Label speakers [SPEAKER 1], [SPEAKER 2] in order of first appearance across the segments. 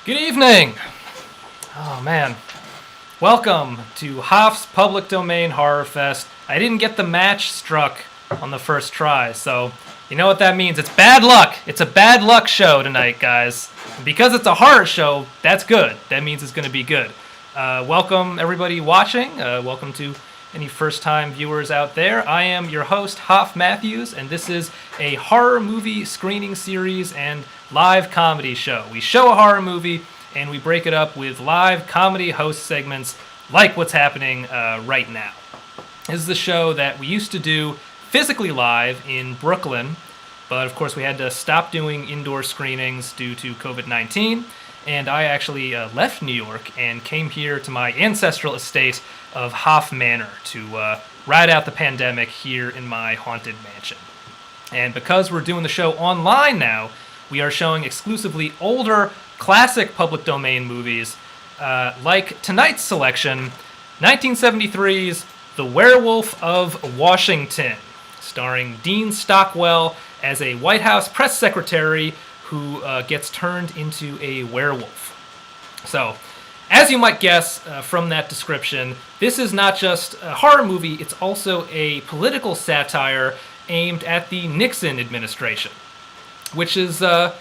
[SPEAKER 1] Good evening! Oh man. Welcome to Hoff's Public Domain Horrorfest. I didn't get the match struck on the first try, so you know what that means. It's bad luck! It's a bad luck show tonight, guys. And because it's a horror show, that's good. That means it's going to be good. Welcome everybody watching. Welcome to any first-time viewers out there. I am your host, Hoff Matthews, and this is a horror movie screening series and live comedy show. We show a horror movie, and we break it up with live comedy host segments like what's happening right now. This is the show that we used to do physically live in Brooklyn, but of course we had to stop doing indoor screenings due to COVID-19, and I actually left New York and came here to my ancestral estate of Hoff Manor to ride out the pandemic here in my haunted mansion. And because we're doing the show online now, we are showing exclusively older, classic public domain movies, like tonight's selection, 1973's The Werewolf of Washington, starring Dean Stockwell as a White House press secretary who gets turned into a werewolf. So, as you might guess from that description, this is not just a horror movie, it's also a political satire aimed at the Nixon administration, which is, I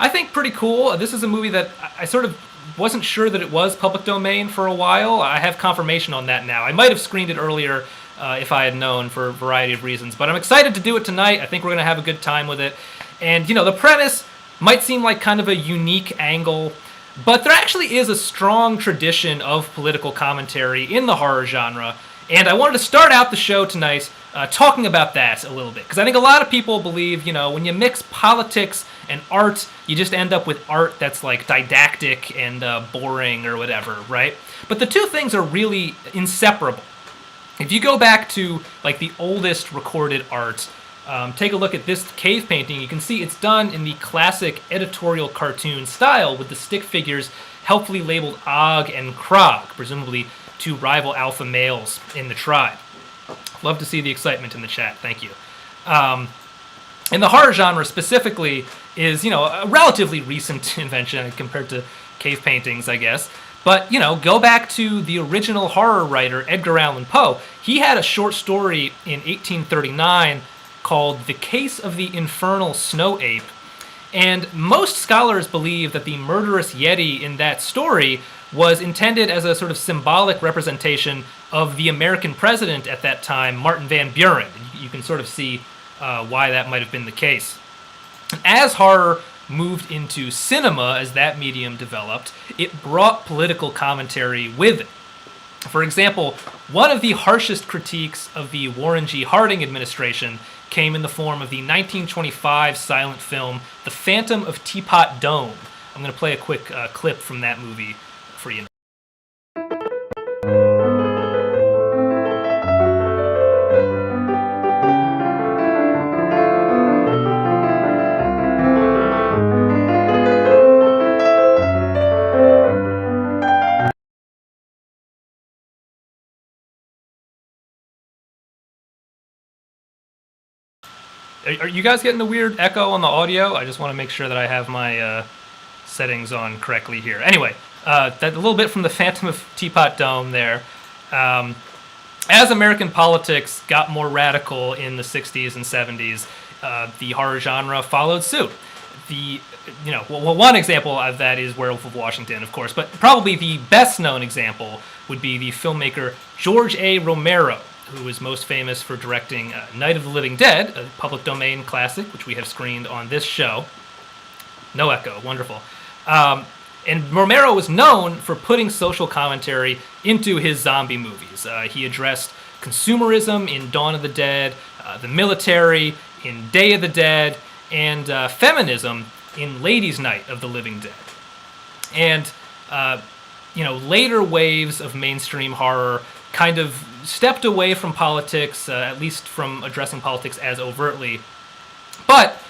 [SPEAKER 1] think, pretty cool. This is a movie that I sort of wasn't sure that it was public domain for a while. I have confirmation on that now. I might have screened it earlier if I had known for a variety of reasons, but I'm excited to do it tonight. I think we're going to have a good time with it. And, you know, the premise might seem like kind of a unique angle, but there actually is a strong tradition of political commentary in the horror genre, and I wanted to start out the show tonight talking about that a little bit, because I think a lot of people believe, you know, when you mix politics and art, you just end up with art that's like didactic and boring or whatever, right? But the two things are really inseparable. If you go back to like the oldest recorded art, take a look at this cave painting. You can see it's done in the classic editorial cartoon style with the stick figures helpfully labeled Og and Krog, presumably two rival alpha males in the tribe. Love to see the excitement in the chat. Thank you. And the horror genre specifically is, you know, a relatively recent invention compared to cave paintings, I guess. But, you know, go back to the original horror writer, Edgar Allan Poe. He had a short story in 1839 called The Case of the Infernal Snow Ape, and most scholars believe that the murderous Yeti in that story was intended as a sort of symbolic representation of the American president at that time, Martin Van Buren. You can sort of see why that might have been the case. And as horror moved into cinema, as that medium developed, it brought political commentary with it. For example, one of the harshest critiques of the Warren G. Harding administration came in the form of the 1925 silent film The Phantom of Teapot Dome. I'm going to play a quick clip from that movie for you. Are you guys getting the weird echo on the audio? I just want to make sure that I have my settings on correctly here. Anyway, that a little bit from the Phantom of Teapot Dome there. As American politics got more radical in the 60s and 70s, the horror genre followed suit. One example of that is Werewolf of Washington, of course, but probably the best known example would be the filmmaker George A. Romero, who is most famous for directing Night of the Living Dead, a public domain classic, which we have screened on this show. No echo, wonderful. And Romero was known for putting social commentary into his zombie movies. He addressed consumerism in Dawn of the Dead, the military in Day of the Dead, and feminism in Ladies' Night of the Living Dead. And, later waves of mainstream horror kind of stepped away from politics, at least from addressing politics as overtly. But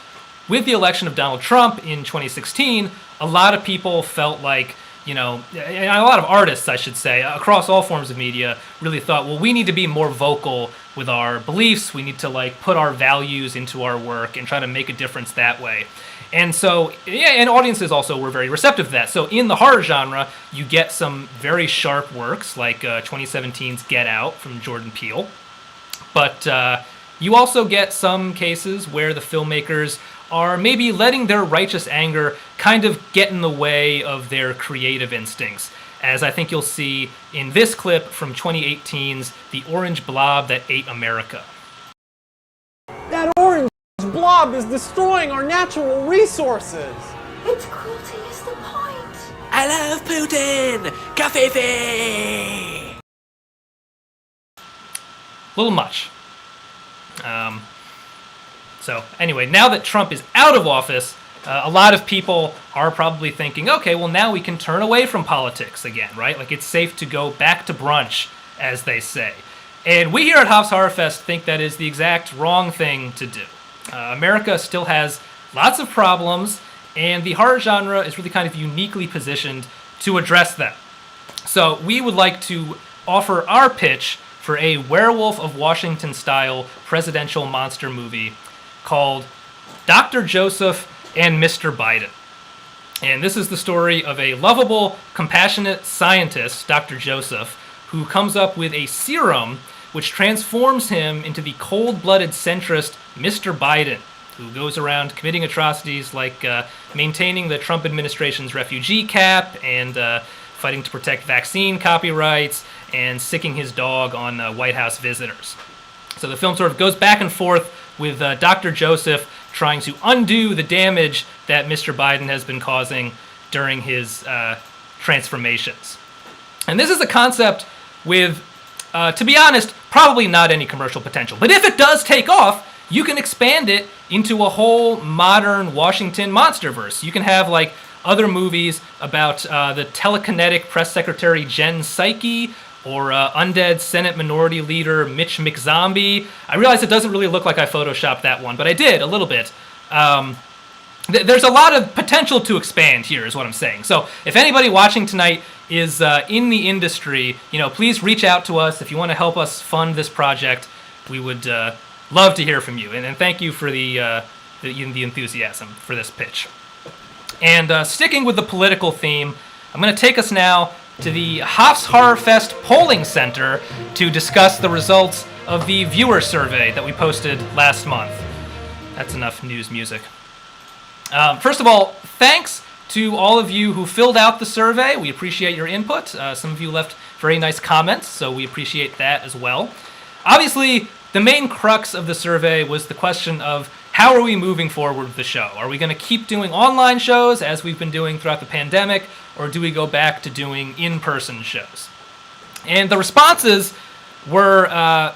[SPEAKER 1] with the election of Donald Trump in 2016, a lot of people felt like, and a lot of artists, I should say, across all forms of media, really thought, well, we need to be more vocal with our beliefs. We need to put our values into our work and try to make a difference that way. And so, and audiences also were very receptive to that. So in the horror genre, you get some very sharp works like 2017's Get Out from Jordan Peele. But you also get some cases where the filmmakers are maybe letting their righteous anger kind of get in the way of their creative instincts, as I think you'll see in this clip from 2018's The Orange Blob That Ate America.
[SPEAKER 2] That orange blob is destroying our natural resources.
[SPEAKER 3] Its cruelty is the point.
[SPEAKER 4] I love Putin! Coffee!
[SPEAKER 1] A little much. So anyway, now that Trump is out of office, a lot of people are probably thinking, okay, well now we can turn away from politics again, right? Like it's safe to go back to brunch, as they say. And we here at Hoff's HorrorFest think that is the exact wrong thing to do. America still has lots of problems, and the horror genre is really kind of uniquely positioned to address them. So we would like to offer our pitch for a Werewolf of Washington style presidential monster movie called Dr. Joseph and Mr. Biden. And this is the story of a lovable, compassionate scientist, Dr. Joseph, who comes up with a serum which transforms him into the cold-blooded centrist Mr. Biden, who goes around committing atrocities like maintaining the Trump administration's refugee cap and fighting to protect vaccine copyrights and sicking his dog on White House visitors. So the film sort of goes back and forth with Dr. Joseph trying to undo the damage that Mr. Biden has been causing during his transformations. And this is a concept with, to be honest, probably not any commercial potential. But if it does take off, you can expand it into a whole modern Washington monsterverse. You can have other movies about the telekinetic press secretary Jen Psaki, or undead Senate Minority Leader Mitch McZombie. I realize it doesn't really look like I photoshopped that one, but I did a little bit. There's a lot of potential to expand here, is what I'm saying. So if anybody watching tonight is in the industry, please reach out to us if you want to help us fund this project. We would love to hear from you, and thank you for the enthusiasm for this pitch. And sticking with the political theme, I'm going to take us now to the Hoff's HorrorFest polling center to discuss the results of the viewer survey that we posted last month. That's enough news music. First of all, thanks to all of you who filled out the survey. We appreciate your input. Some of you left very nice comments, so we appreciate that as well. Obviously, the main crux of the survey was the question of how are we moving forward with the show? Are we going to keep doing online shows as we've been doing throughout the pandemic, or do we go back to doing in-person shows? And the responses were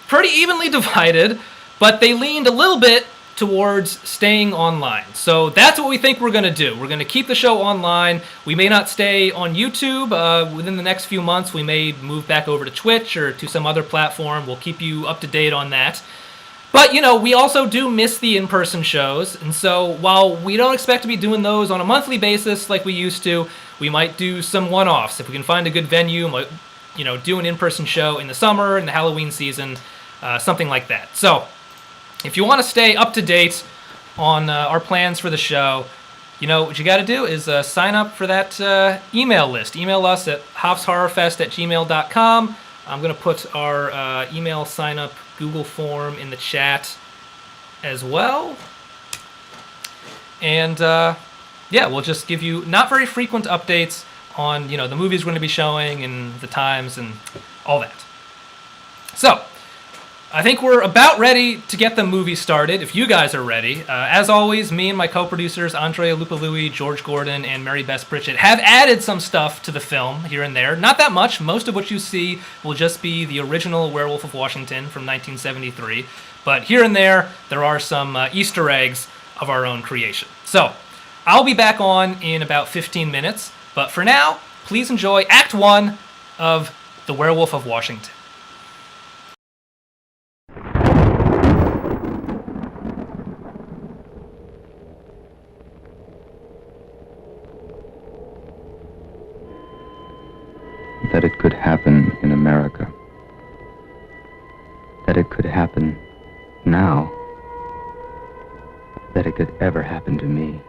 [SPEAKER 1] pretty evenly divided, but they leaned a little bit towards staying online. So that's what we think we're going to do. We're going to keep the show online. We may not stay on YouTube within the next few months. We may move back over to Twitch or to some other platform. We'll keep you up to date on that. But, we also do miss the in-person shows, and so while we don't expect to be doing those on a monthly basis like we used to, we might do some one-offs. If we can find a good venue, might, do an in-person show in the summer, in the Halloween season, something like that. So, if you want to stay up to date on our plans for the show, what you got to do is sign up for that email list. Email us at hoffshorrorfest@gmail.com. I'm going to put our email sign-up Google form in the chat as well. And we'll just give you not very frequent updates on, the movies we're going to be showing and the times and all that. So, I think we're about ready to get the movie started, if you guys are ready. As always, me and my co-producers, Andrei Alupului, George Gordon, and Marybess Pritchett, have added some stuff to the film here and there. Not that much. Most of what you see will just be the original Werewolf of Washington from 1973. But here and there are some Easter eggs of our own creation. So, I'll be back on in about 15 minutes. But for now, please enjoy Act 1 of The Werewolf of Washington.
[SPEAKER 5] that it could happen in America. That it could happen now. That it could ever happen to me.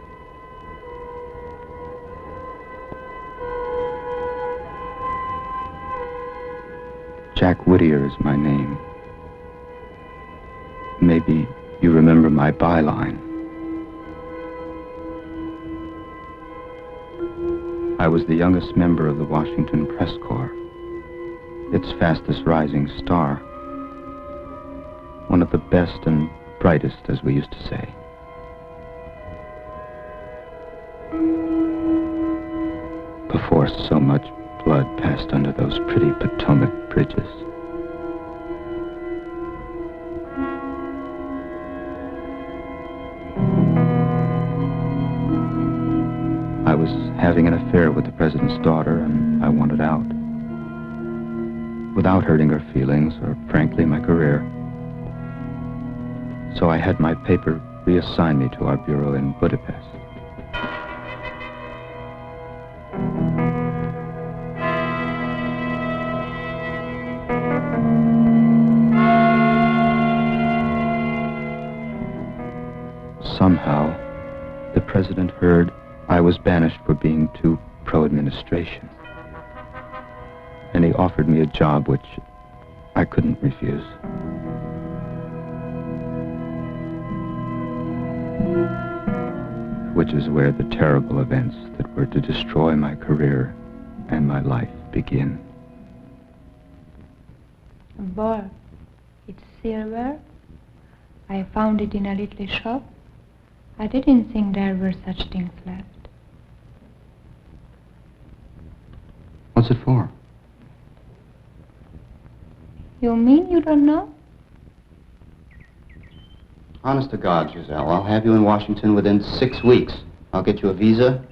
[SPEAKER 5] Jack Whittier is my name. Maybe you remember my byline. I was the youngest member of the Washington Press Corps, its fastest rising star. One of the best and brightest, as we used to say. Before so much blood passed under those pretty Potomac bridges. I was having an affair with the president's daughter, and I wanted out. Without hurting her feelings, or frankly, my career. So I had my paper reassign me to our bureau in Budapest. Somehow, the president heard I was banished for being too pro-administration. And he offered me a job which I couldn't refuse. Which is where the terrible events that were to destroy my career and my life begin.
[SPEAKER 6] A ball. It's silver. I found it in a little shop. I didn't think there were such things left.
[SPEAKER 5] What's it for?
[SPEAKER 6] You mean you don't know?
[SPEAKER 5] Honest to God, Giselle, I'll have you in Washington within 6 weeks. I'll get you a visa.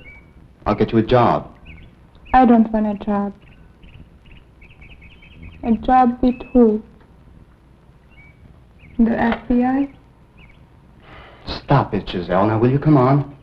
[SPEAKER 5] I'll get you a job.
[SPEAKER 6] I don't want a job. A job with who? The FBI?
[SPEAKER 5] Stop it, Giselle. Now, will you come on?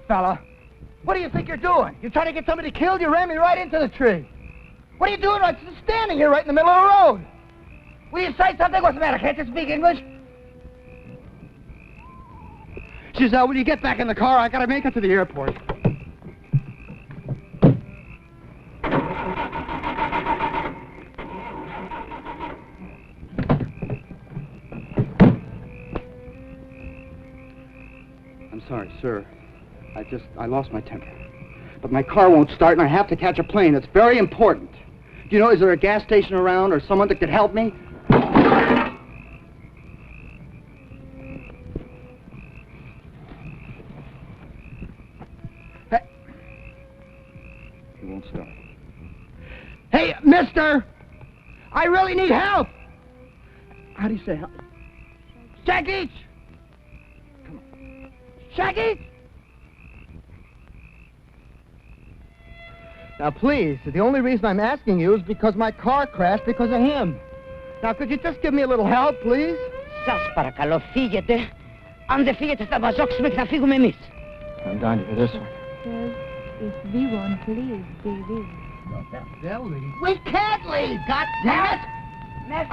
[SPEAKER 7] Fella, what do you think you're doing? You're trying to get somebody killed? You ran me right into the tree. What are you doing? I'm just standing here right in the middle of the road. Will you say something? What's the matter? Can't you speak English? Giselle, will you get back in the car? I gotta make it to the airport. I'm sorry, sir. I lost my temper. But my car won't start and I have to catch a plane. It's very important. Do you know, is there a gas station around or someone that could help me? Hey. It won't start. Hey, mister! I really need help! How do you say help? Shaggy! Come on. Shaggy! Now, please, the only reason I'm asking you is because my car crashed because of him. Now, could you just give me a little help, please?
[SPEAKER 8] Σας παρακαλώ, φύγετε. Αν δεν φύγετε, θα βαζόξουμε και θα φύγουμε εμείς.
[SPEAKER 5] I'm down here this one.
[SPEAKER 6] Yes, if we won't leave, they will.
[SPEAKER 7] They'll leave. We can't leave, goddammit!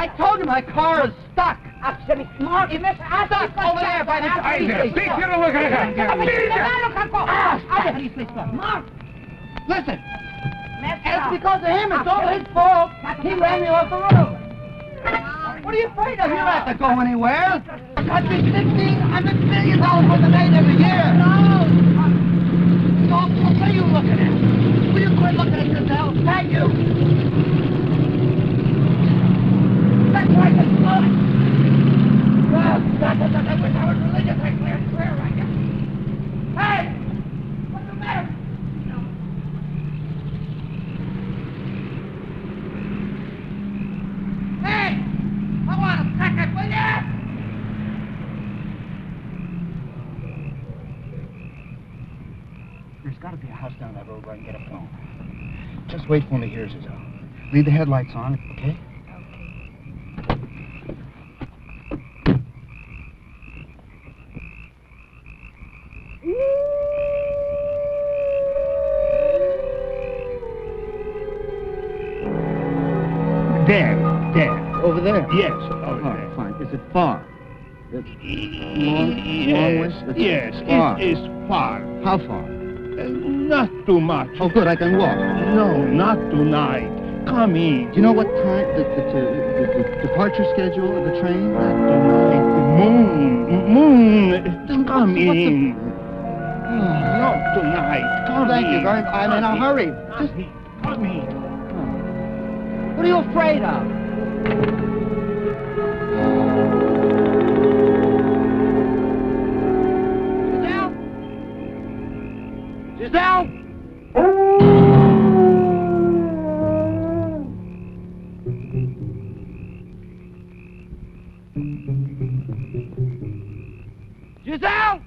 [SPEAKER 7] I told you my car is stuck.
[SPEAKER 8] Άψε με, Μάρκ, είμαι
[SPEAKER 7] Stuck over there by the tree.
[SPEAKER 8] Μάρκ!
[SPEAKER 7] Listen, it's because of him. It's all his fault. He ran me off the road. What are you afraid of? You don't have to go anywhere. I'd be $1,600 million worth of aid every year. No. What are you looking at? Will you quit looking at yourself? Thank you. That's like it's good. Well, I wish I was religious. I clear right now. Hey! What's the matter? There's got to be a house down that road where I can get a phone. Just wait for me here, Giselle. Leave the headlights on, okay? There. Over there?
[SPEAKER 9] Yes, over there.
[SPEAKER 7] Fine. Is it far? It's long ways?
[SPEAKER 9] Yes,
[SPEAKER 7] far.
[SPEAKER 9] it is far.
[SPEAKER 7] How far?
[SPEAKER 9] Not too much.
[SPEAKER 7] Oh, good, I can walk.
[SPEAKER 9] No, not tonight. Come in.
[SPEAKER 7] Do you know what time, the departure schedule of the train?
[SPEAKER 9] Moon. Come in. Not tonight. Come
[SPEAKER 7] Thank
[SPEAKER 9] in.
[SPEAKER 7] you very much. I'm in a hurry. Just
[SPEAKER 9] Come in.
[SPEAKER 7] what are you afraid of?
[SPEAKER 9] Giselle! Giselle!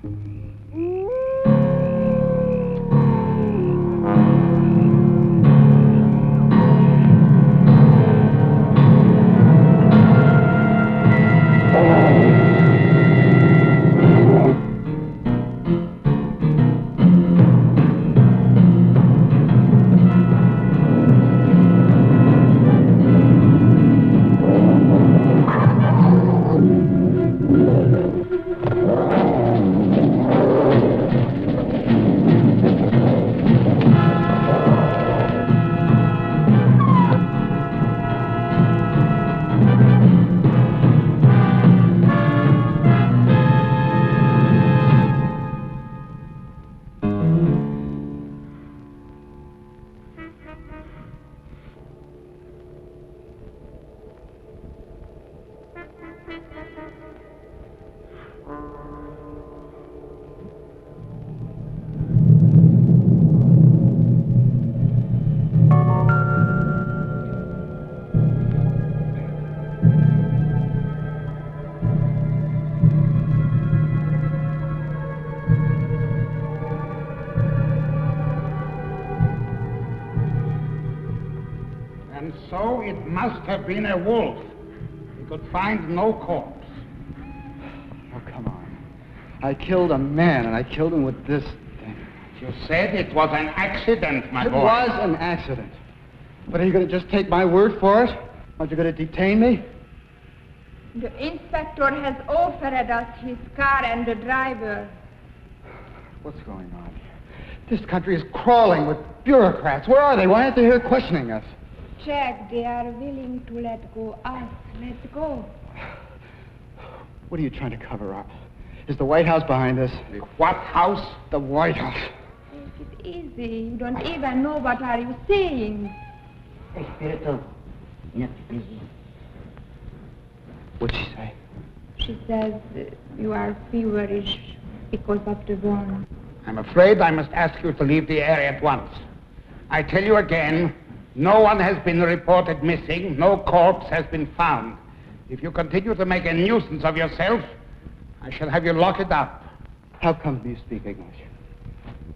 [SPEAKER 10] And so it must have been a wolf. We could find no corpse.
[SPEAKER 7] Oh, come on. I killed a man, and I killed him with this thing.
[SPEAKER 10] You said it was an accident, my boy.
[SPEAKER 7] It was an accident. But are you going to just take my word for it? Aren't you going to detain me?
[SPEAKER 6] The inspector has offered us his car and the driver.
[SPEAKER 7] What's going on here? This country is crawling with bureaucrats. Where are they? Why aren't they here questioning us?
[SPEAKER 6] Jack, they are willing to let go us. Let's go.
[SPEAKER 7] What are you trying to cover up? Is the White House behind this?
[SPEAKER 10] The what house?
[SPEAKER 7] The White House.
[SPEAKER 6] Take it easy. You don't even know what are you saying.
[SPEAKER 8] Espirito,
[SPEAKER 7] What'd she say?
[SPEAKER 6] She says you are feverish because of the wound.
[SPEAKER 10] I'm afraid I must ask you to leave the area at once. I tell you again, no one has been reported missing. No corpse has been found. If you continue to make a nuisance of yourself, I shall have you lock it up.
[SPEAKER 7] How come you speak English?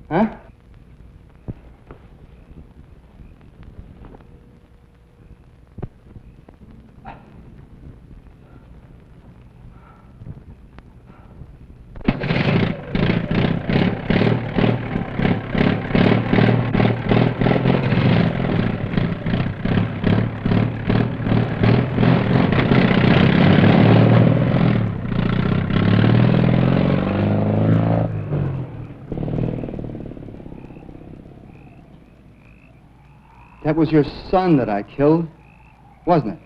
[SPEAKER 7] Huh? That was your son that I killed, wasn't it?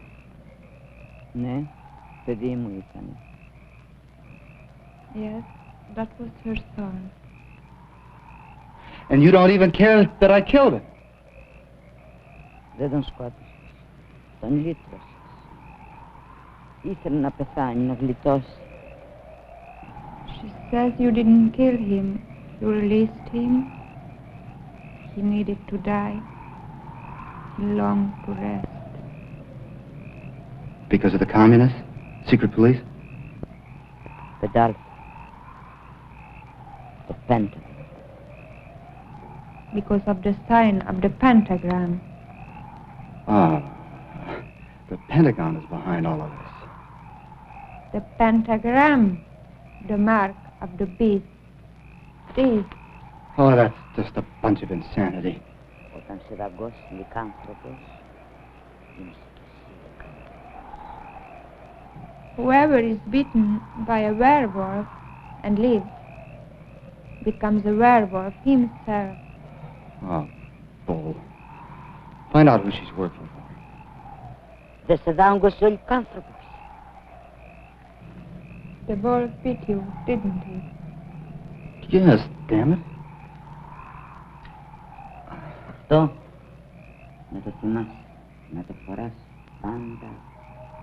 [SPEAKER 8] Ne, pedimos, Italy.
[SPEAKER 6] Yes, that was her son.
[SPEAKER 7] And you don't even care that I killed him.
[SPEAKER 8] Δεν τον σκότωσες. Τον λύτρωσες. Ήθελε να πεθάνει, να γλιτώσει.
[SPEAKER 6] She says you didn't kill him. You released him. He needed to die. He longed to rest.
[SPEAKER 7] Because of the communists? Secret police?
[SPEAKER 8] Pedal. The Pentagon.
[SPEAKER 6] because of the sign of the pentagram.
[SPEAKER 11] Ah, the Pentagon is behind all of this.
[SPEAKER 6] The pentagram, the mark of the beast. This.
[SPEAKER 11] Oh, that's just a bunch of insanity.
[SPEAKER 6] Whoever is bitten by a werewolf and lives becomes a werewolf himself.
[SPEAKER 11] Oh, bull. Find out who she's working for.
[SPEAKER 6] The wolf bit you, didn't he?
[SPEAKER 11] Yes, damn it.
[SPEAKER 8] Αυτό να το θυμάσαι, να το φοράς πάντα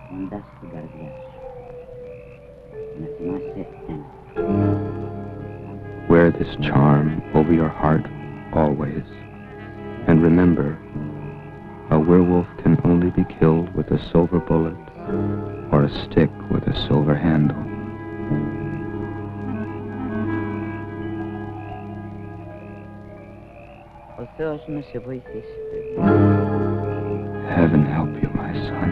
[SPEAKER 8] κοντά στην καρδιά σου. Να θυμάσαι ένα.
[SPEAKER 5] Wear this charm over your heart always. And remember, a werewolf can only be killed with a silver bullet or a stick with a silver handle.
[SPEAKER 8] Ο Θεός να σε βοηθήσει.
[SPEAKER 5] Heaven help you, my son.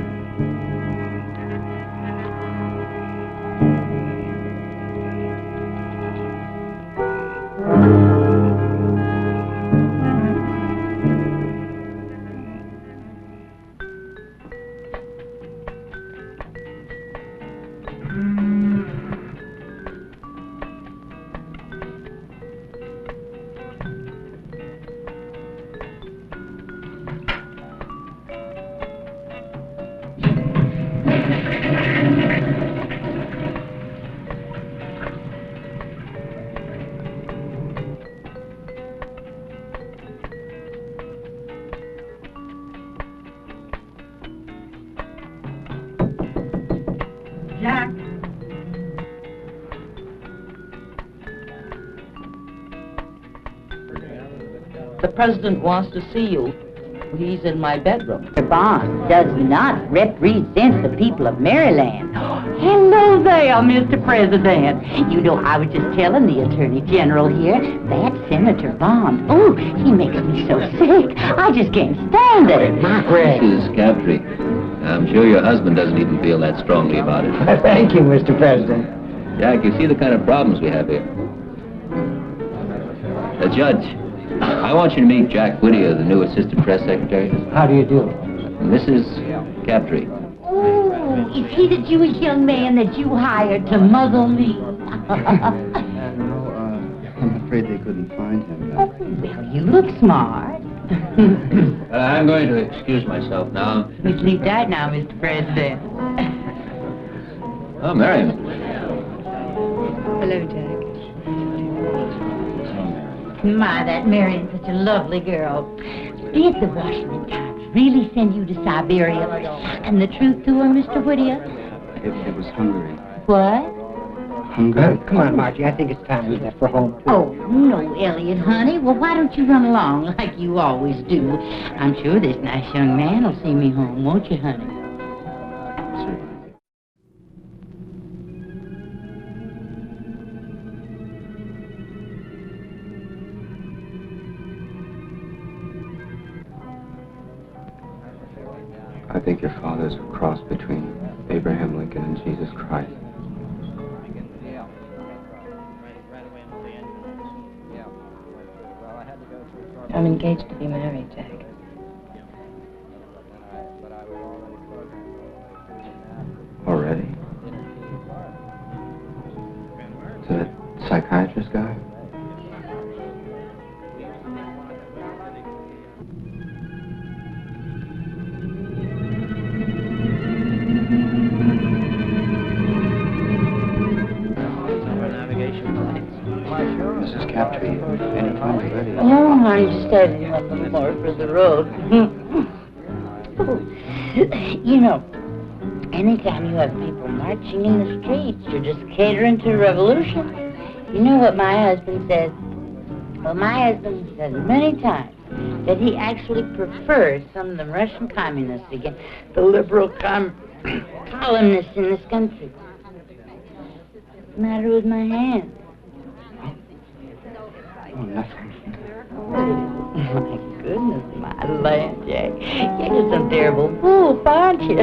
[SPEAKER 12] Jack.
[SPEAKER 13] The president wants to see you. He's in my bedroom.
[SPEAKER 8] Mr. Bond does not represent the people of Maryland. Hello there, Mr. President. You know, I was just telling the Attorney General here, that Senator Bond, oh, he makes me so sick. I just can't stand it.
[SPEAKER 14] Mrs. Captree, I'm sure your husband doesn't even feel that strongly about it.
[SPEAKER 7] Thank you, Mr. President.
[SPEAKER 14] Jack, you see the kind of problems we have here. Judge, I want you to meet Jack Whittier, the new assistant press secretary.
[SPEAKER 7] How do you do?
[SPEAKER 14] Mrs. Captree.
[SPEAKER 8] Oh, is he the Jewish young man that you hired to muzzle me?
[SPEAKER 11] I'm afraid they couldn't find him.
[SPEAKER 8] Oh, well, you look smart.
[SPEAKER 14] I'm going to excuse myself now.
[SPEAKER 8] You sleep tight now, Mr. President.
[SPEAKER 14] Oh, Marion.
[SPEAKER 6] Hello, Jack.
[SPEAKER 8] My, that Marion's such a lovely girl. Did the Washington Times really send you to Siberia? And the truth to her, Mr. Whittier?
[SPEAKER 11] It was Hungary.
[SPEAKER 8] What?
[SPEAKER 11] Hungary?
[SPEAKER 7] Come on, Margie. I think it's time we left for home, too.
[SPEAKER 8] Oh, no, Elliot, honey. Well, why don't you run along like you always do? I'm sure this nice young man will see me home, won't you, honey?
[SPEAKER 5] I think your father's a cross between Abraham Lincoln and Jesus Christ.
[SPEAKER 6] I'm engaged to be married, Jack.
[SPEAKER 5] Already? To that psychiatrist guy? Mrs. Captree, anytime you're ready.
[SPEAKER 8] Oh, I'm just heading a little more for the road. You know, anytime you have people marching in the streets, you're just catering to a revolution. You know what my husband says? Well, my husband says many times that he actually prefers some of the Russian communists against the liberal columnists in this country. What's the matter with my hand?
[SPEAKER 11] Oh, nothing.
[SPEAKER 8] Land, Jack. You're just some terrible wolf, aren't you?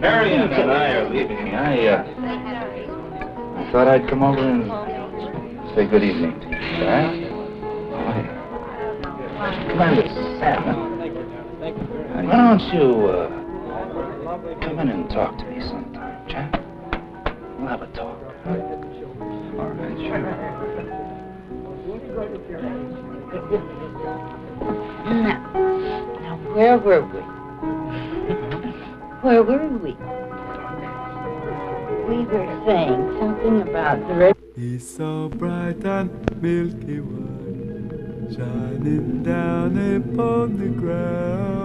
[SPEAKER 15] Harry and I are leaving. I thought I'd come over and say good evening to you, right? Oh, yeah. Come on, Miss Salmon. Why don't you, come in and talk to me sometime, Jack? We'll have a talk. All right, sure.
[SPEAKER 8] Now, where were we? Where were we? We were saying something about the red.
[SPEAKER 16] He's so bright and milky white, shining down upon the ground.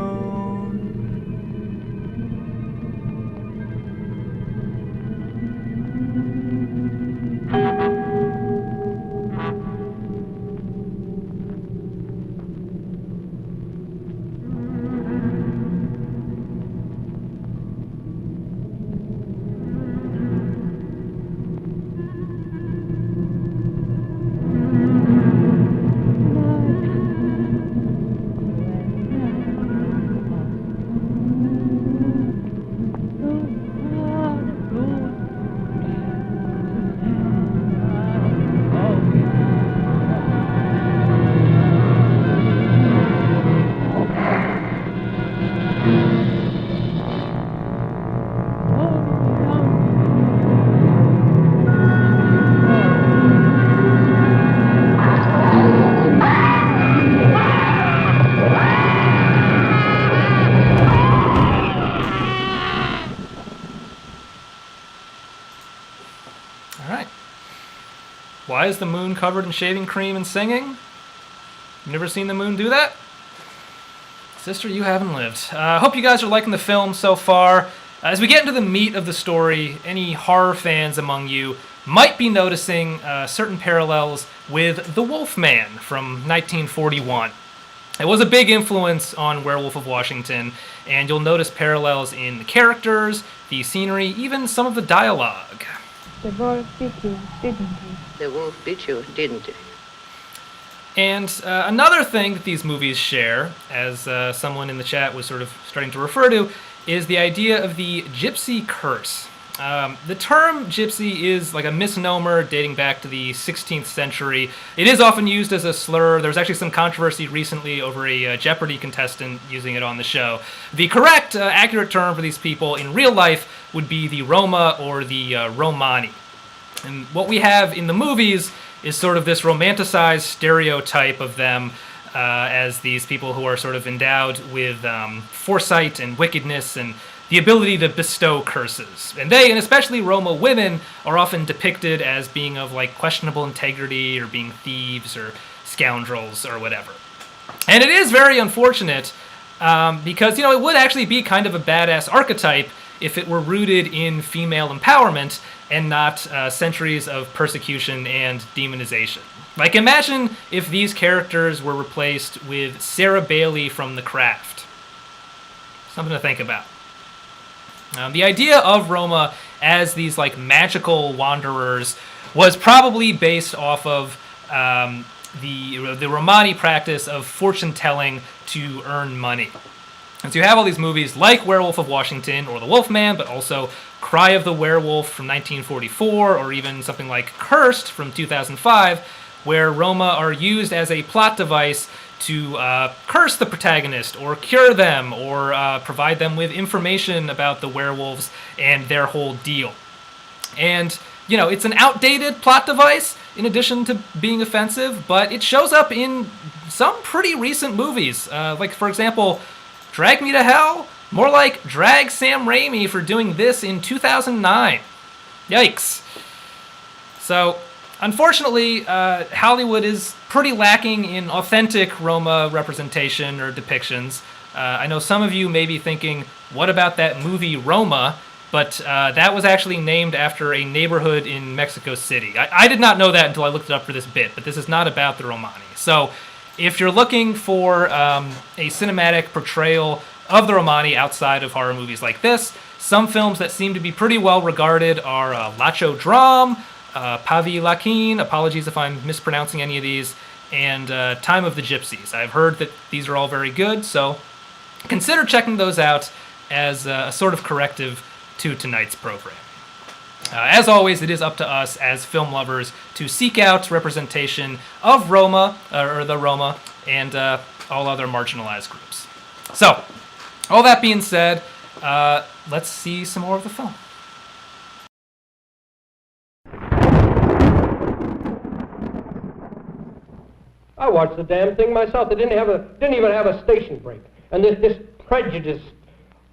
[SPEAKER 1] Why is the moon covered in shaving cream and singing? Never seen the moon do that? Sister, you haven't lived. Hope you guys are liking the film so far. As we get into the meat of the story, any horror fans among you might be noticing certain parallels with The Wolfman from 1941. It was a big influence on Werewolf of Washington, and you'll notice parallels in the characters, the scenery, even some of the dialogue.
[SPEAKER 6] The wolf bit you, didn't he?
[SPEAKER 13] The wolf bit you, didn't he?
[SPEAKER 1] And another thing that these movies share, as someone in the chat was sort of starting to refer to, is the idea of the gypsy curse. The term gypsy is like a misnomer dating back to the 16th century. It is often used as a slur. There was actually some controversy recently over a Jeopardy contestant using it on the show. The correct, accurate term for these people in real life would be the Roma or the Romani. And what we have in the movies is sort of this romanticized stereotype of them as these people who are sort of endowed with foresight and wickedness and the ability to bestow curses. And they, and especially Roma women, are often depicted as being of like questionable integrity or being thieves or scoundrels or whatever. And it is very unfortunate because, you know, it would actually be kind of a badass archetype if it were rooted in female empowerment and not centuries of persecution and demonization. Like, imagine if these characters were replaced with Sarah Bailey from The Craft. Something to think about. The idea of Roma as these like magical wanderers was probably based off of the Romani practice of fortune telling to earn money. And so you have all these movies like Werewolf of Washington or The Wolfman, but also Cry of the Werewolf from 1944, or even something like Cursed from 2005, where Roma are used as a plot device to curse the protagonist or cure them or provide them with information about the werewolves and their whole deal. And, you know, it's an outdated plot device in addition to being offensive, but it shows up in some pretty recent movies. Like, for example, Drag Me to Hell? More like drag Sam Raimi for doing this in 2009. Yikes. So, unfortunately, Hollywood is pretty lacking in authentic Roma representation or depictions. I know some of you may be thinking, what about that movie Roma? But that was actually named after a neighborhood in Mexico City. I did not know that until I looked it up for this bit, but this is not about the Romani. So if you're looking for a cinematic portrayal of the Romani outside of horror movies like this, Some films that seem to be pretty well regarded are Lacho Dram, Pavi Lakin, apologies if I'm mispronouncing any of these, and Time of the Gypsies. I've heard that these are all very good, so consider checking those out as a sort of corrective to tonight's program. As always, it is up to us as film lovers to seek out representation of Roma, or the Roma, and all other marginalized groups. So, all that being said, let's see some more of the film.
[SPEAKER 17] I watched the damn thing myself. They didn't even have a station break. And this prejudiced,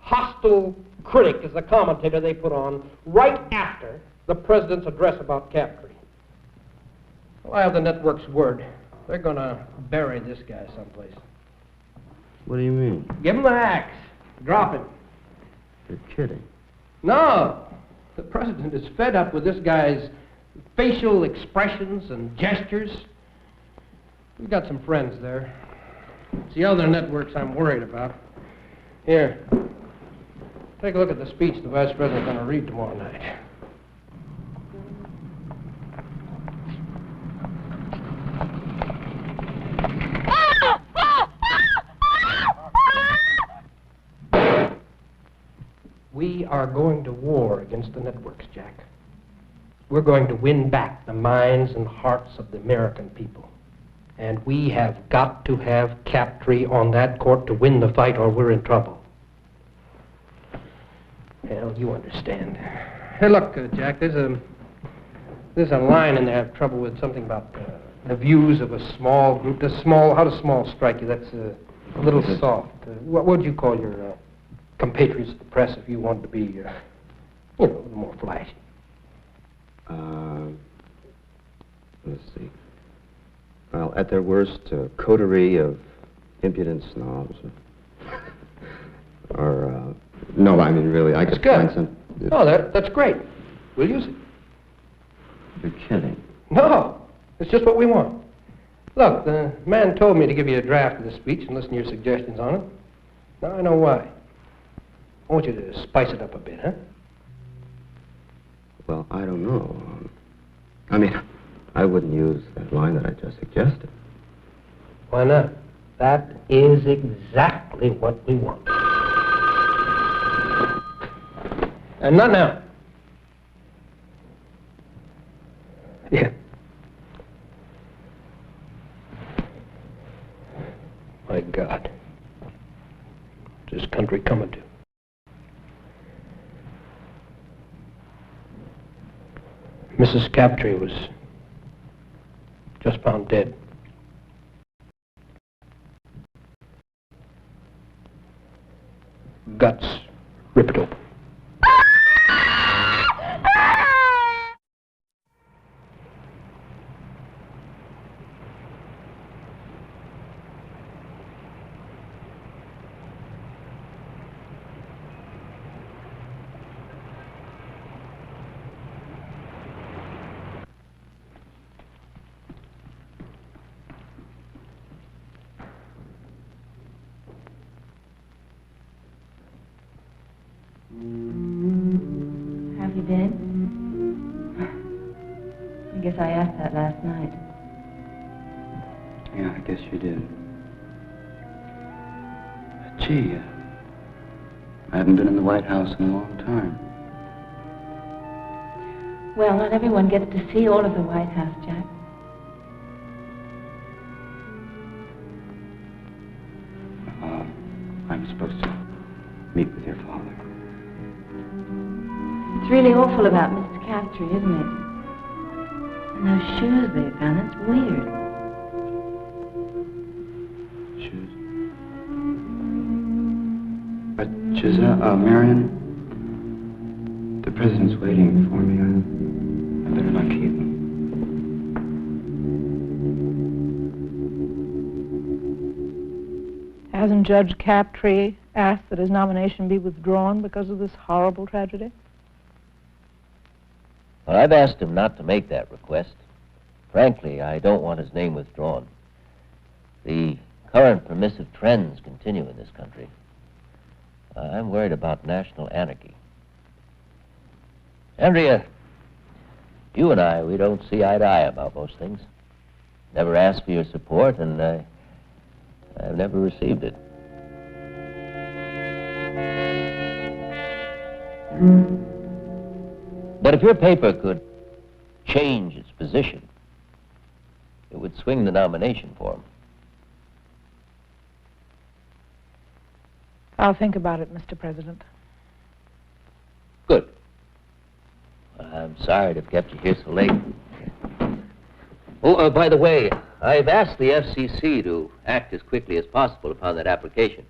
[SPEAKER 17] hostile critic is the commentator they put on right after the president's address about Captree. Well, I have the network's word. They're gonna bury this guy someplace.
[SPEAKER 11] What do you mean?
[SPEAKER 17] Give him the axe. Drop him.
[SPEAKER 11] You're kidding.
[SPEAKER 17] No. The president is fed up with this guy's facial expressions and gestures. We've got some friends there. It's the other networks I'm worried about. Here. Take a look at the speech the vice president's going to read tomorrow night. We are going to war against the networks, Jack. We're going to win back the minds and hearts of the American people. And we have got to have Captree on that court to win the fight, or we're in trouble. Hell, you understand. Hey, look, Jack, there's a line in there I have trouble with, something about the views of a small group. How does small strike you? That's a little soft. What would you call your compatriots of the press if you wanted to be, a little more flashy?
[SPEAKER 11] Let's see. Well, at their worst, a coterie of impudent snobs. Or, no, I mean, really, I could find some...
[SPEAKER 17] Oh, that's great. We'll use it.
[SPEAKER 11] You're kidding.
[SPEAKER 17] No, it's just what we want. Look, the man told me to give you a draft of the speech and listen to your suggestions on it. Now I know why. I want you to spice it up a bit, huh?
[SPEAKER 11] Well, I don't know. I mean, I wouldn't use that line that I just suggested.
[SPEAKER 17] Why not? That is exactly what we want. And not now. Yeah. My God. What's this country coming to? Mrs. Captree was just found dead. Guts ripped open.
[SPEAKER 18] Have you been? I guess I asked that last night.
[SPEAKER 11] Yeah, I guess you did. Gee, I haven't been in the White House in a long time.
[SPEAKER 18] Well, not everyone gets to see all of the White House, Jack.
[SPEAKER 11] I'm supposed to meet with your father.
[SPEAKER 18] It's really awful about Mr. Captree, isn't it? And those shoes they found, that's weird.
[SPEAKER 11] Shoes? Giselle, Marion, the president's waiting for me. I better not keep him.
[SPEAKER 19] Hasn't Judge Captree asked that his nomination be withdrawn because of this horrible tragedy?
[SPEAKER 14] Well, I've asked him not to make that request. Frankly, I don't want his name withdrawn. The current permissive trends continue in this country. I'm worried about national anarchy. Andrea, you and I, we don't see eye to eye about most things. Never asked for your support, and I've never received it. But if your paper could change its position, it would swing the nomination for him.
[SPEAKER 19] I'll think about it, Mr. President.
[SPEAKER 14] Good. I'm sorry to have kept you here so late. Oh, by the way, I've asked the FCC to act as quickly as possible upon that application,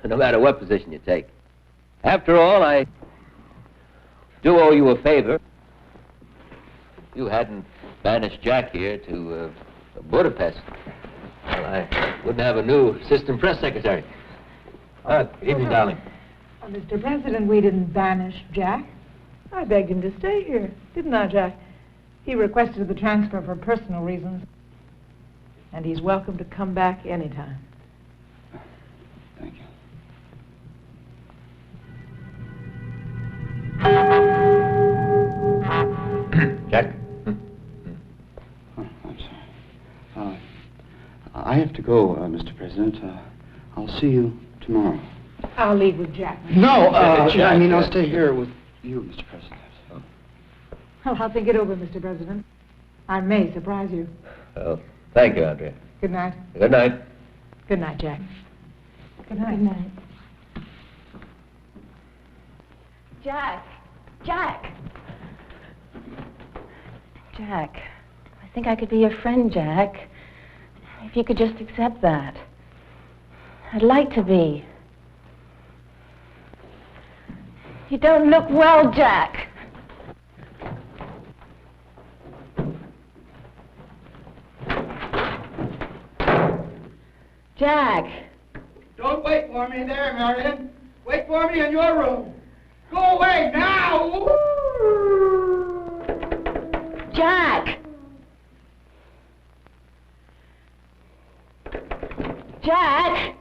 [SPEAKER 14] no matter what position you take. After all, I do owe you a favor. If you hadn't banished Jack here to Budapest, well, I wouldn't have a new assistant press secretary. Good evening, darling.
[SPEAKER 19] Mr. President, we didn't banish Jack. I begged him to stay here, didn't I, Jack? He requested the transfer for personal reasons, and he's welcome to come back anytime.
[SPEAKER 11] Thank you.
[SPEAKER 14] Jack?
[SPEAKER 11] Oh, I'm sorry. I have to go, Mr. President. I'll see you tomorrow.
[SPEAKER 19] I'll leave with Jack.
[SPEAKER 11] No,
[SPEAKER 14] Jack,
[SPEAKER 11] I mean, I'll stay here with you, Mr. President.
[SPEAKER 19] Well, I'll think it over, Mr. President. I may surprise you.
[SPEAKER 14] Oh, thank you, Andrea.
[SPEAKER 19] Good night.
[SPEAKER 14] Good night.
[SPEAKER 19] Good night, Jack. Good night.
[SPEAKER 3] Good night. Jack! Jack! Jack, I think I could be your friend, Jack. If you could just accept that. I'd like to be. You don't look well, Jack. Jack!
[SPEAKER 7] Don't wait for me there, Marion. Wait for me in your room. Go away now!
[SPEAKER 3] Jack! Jack!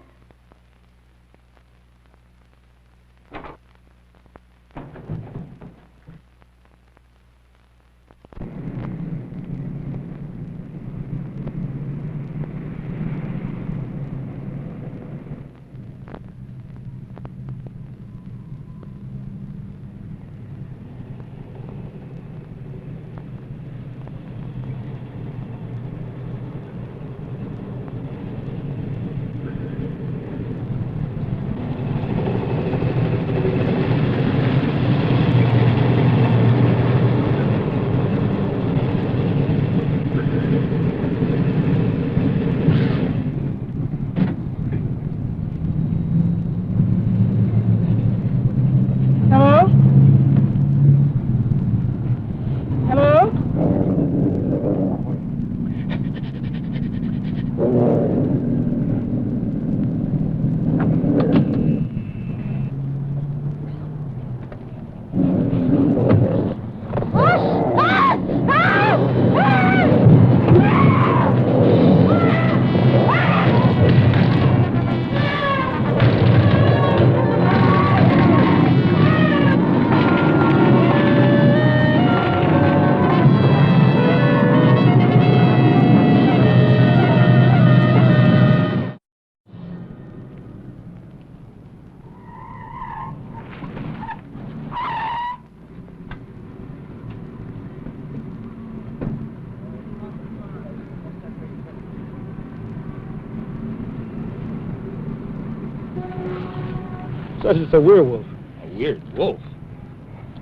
[SPEAKER 17] Says it's a werewolf.
[SPEAKER 14] A weird wolf?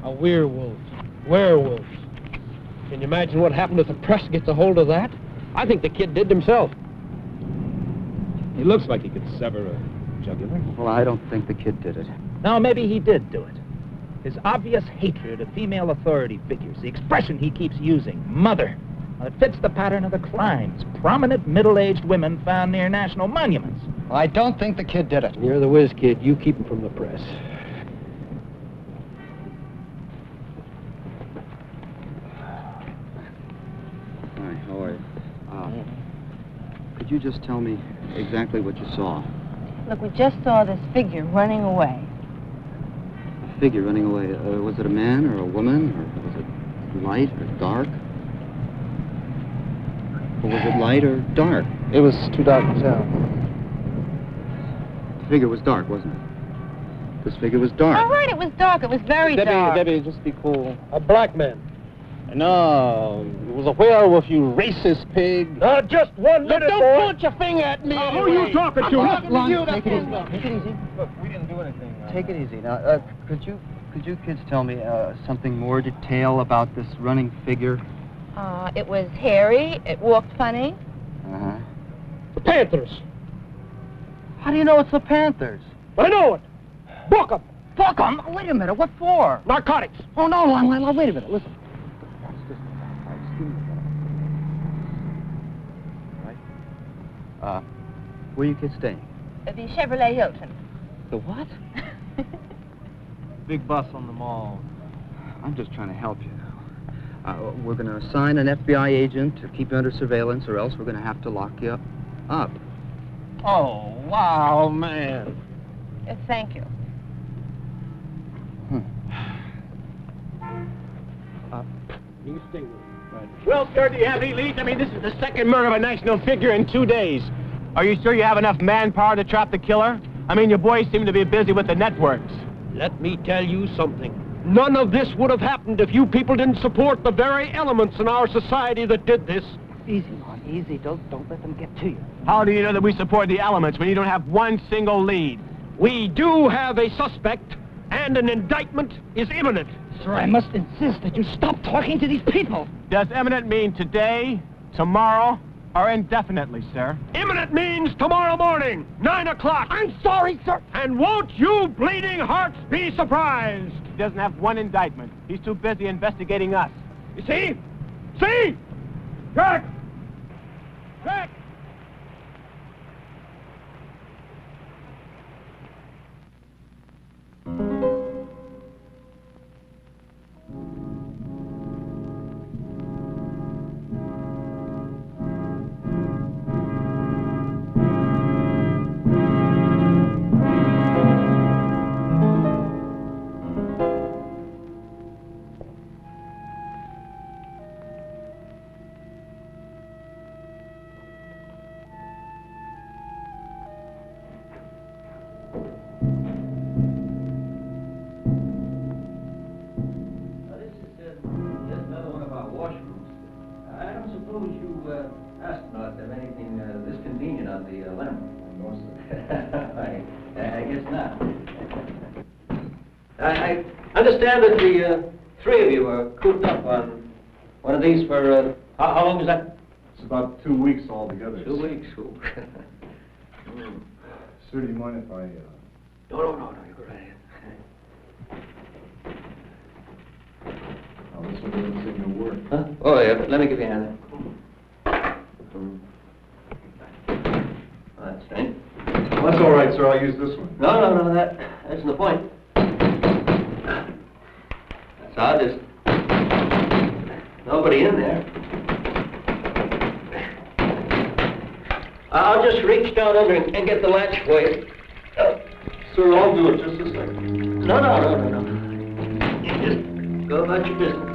[SPEAKER 17] A werewolf. Werewolf. Can you imagine what happened if the press gets a hold of that? I think the kid did himself.
[SPEAKER 20] He looks like he could sever a jugular.
[SPEAKER 11] Well, I don't think the kid did it.
[SPEAKER 20] No, maybe he did do it. His obvious hatred of female authority figures, the expression he keeps using, mother, well, it fits the pattern of the crimes. Prominent middle-aged women found near national monuments.
[SPEAKER 11] I don't think the kid did it.
[SPEAKER 17] You're the whiz kid. You keep him from the press.
[SPEAKER 11] Hi, how are you? Could you just tell me exactly what you saw?
[SPEAKER 8] Look, we just saw this figure running away.
[SPEAKER 11] figure running away. Was it a man or a woman, or was it light or dark? Or was it light or dark?
[SPEAKER 15] It was too dark to tell.
[SPEAKER 11] The figure was dark, wasn't it? This figure was dark.
[SPEAKER 8] All right, it was dark. It was very dark.
[SPEAKER 15] Debbie, just be cool.
[SPEAKER 17] A black man.
[SPEAKER 15] No, it was a werewolf, you racist pig.
[SPEAKER 17] Just 1 minute,
[SPEAKER 9] Don't
[SPEAKER 17] boy.
[SPEAKER 9] point your finger at me.
[SPEAKER 17] Who
[SPEAKER 9] anyway.
[SPEAKER 17] are you talking to?
[SPEAKER 9] I'm talking to you.
[SPEAKER 11] Take it easy. Take it easy.
[SPEAKER 15] Look, we didn't do anything.
[SPEAKER 11] Take it easy. Now, could you kids tell me something more detail about this running figure?
[SPEAKER 8] It was hairy. It walked funny.
[SPEAKER 11] Uh-huh.
[SPEAKER 17] The Panthers.
[SPEAKER 11] How do you know it's the Panthers?
[SPEAKER 17] I know it. Book 'em.
[SPEAKER 11] Fuck 'em! Wait a minute, what for?
[SPEAKER 17] Narcotics.
[SPEAKER 11] Oh, no, wait a minute, listen. Where are you kids staying?
[SPEAKER 8] The Chevrolet Hilton.
[SPEAKER 11] The what?
[SPEAKER 15] Big bus on the mall.
[SPEAKER 11] I'm just trying to help you now. We're going to assign an FBI agent to keep you under surveillance, or else we're going to have to lock you up.
[SPEAKER 9] Oh, wow, man.
[SPEAKER 8] Thank you.
[SPEAKER 17] You stay with me. Well, sir, do you have any leads? I mean, this is the second murder of a national figure in 2 days. Are you sure you have enough manpower to trap the killer? I mean, your boys seem to be busy with the networks. Let me tell you something. None of this would have happened if you people didn't support the very elements in our society that did this.
[SPEAKER 7] Easy, Lon, easy. Don't let them get to you.
[SPEAKER 17] How do you know that we support the elements when you don't have one single lead? We do have a suspect, and an indictment is imminent.
[SPEAKER 7] Sir, I must insist that you stop talking to these people.
[SPEAKER 17] Does imminent mean today, tomorrow, or indefinitely, sir? Imminent means tomorrow morning, 9 o'clock.
[SPEAKER 7] I'm sorry, sir.
[SPEAKER 17] And won't you bleeding hearts be surprised? He doesn't have one indictment. He's too busy investigating us. You see? See? Jack! Jack!
[SPEAKER 14] Astronauts have anything this convenient on the limb? I guess not. I understand that the three of you are cooped up on one of these for, how long is that?
[SPEAKER 15] It's about 2 weeks altogether.
[SPEAKER 14] 2 weeks?
[SPEAKER 15] Sir, do you mind if I...
[SPEAKER 14] No, you go right ahead.
[SPEAKER 15] Oh, this one doesn't seem to work.
[SPEAKER 14] Huh? Oh, yeah, let me give you a hand. That's strange.
[SPEAKER 15] Well, that's all right, sir. I'll use this one.
[SPEAKER 14] No, that isn't the point. That's odd. There's nobody in there. I'll just reach down under and get the latch for you.
[SPEAKER 15] Sir, I'll do it. Just a second.
[SPEAKER 14] No. You just go about your business.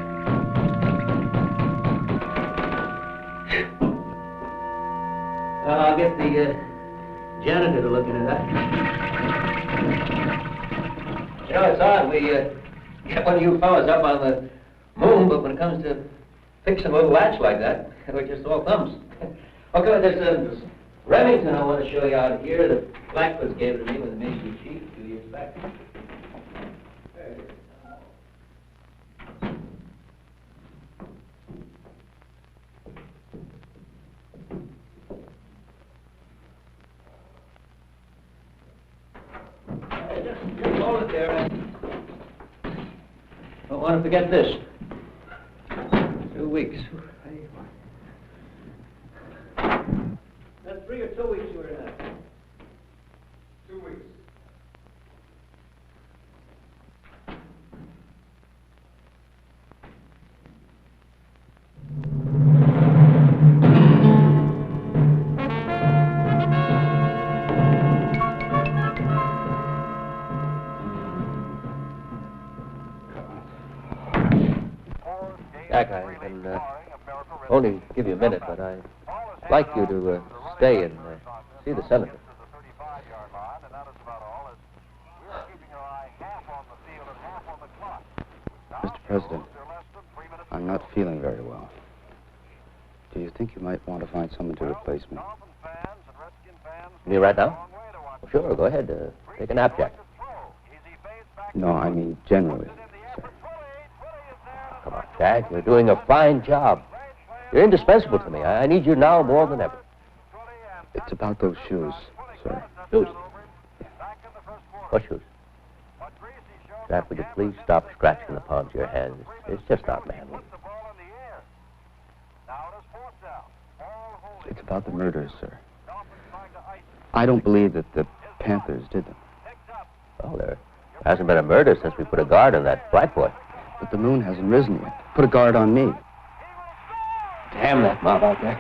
[SPEAKER 14] I'll get the janitor to look into that. You know, it's odd. We get one of you fellas up on the moon, but when it comes to fixing a little latch like that, we're just all thumbs. Okay, there's Remington I want to show you out here. The Blackwoods gave it to me when they made me chief a few years back. Just hold it there. Don't want to forget this. 2 weeks. That's 3 or 2 weeks you were in that.
[SPEAKER 15] 2 weeks.
[SPEAKER 14] can only give you a minute, but I'd like you to stay and see the senator.
[SPEAKER 11] Mr. President, I'm not feeling very well. Do you think you might want to find someone to replace me?
[SPEAKER 14] Me right now? Well, sure, go ahead. Take a nap, Jack.
[SPEAKER 11] No, I mean generally.
[SPEAKER 14] Come on, Jack. You're doing a fine job. You're indispensable to me. I need you now more than ever.
[SPEAKER 11] It's about those shoes, sir.
[SPEAKER 14] Shoes? What shoes? Jack, would you please stop scratching the palms of your hands? It's just not manly.
[SPEAKER 11] It's about the murders, sir. I don't believe that the Panthers did them.
[SPEAKER 14] Well, there hasn't been a murder since we put a guard on that black boy.
[SPEAKER 11] But the moon hasn't risen yet. Put a guard on me.
[SPEAKER 14] Damn that mob out there.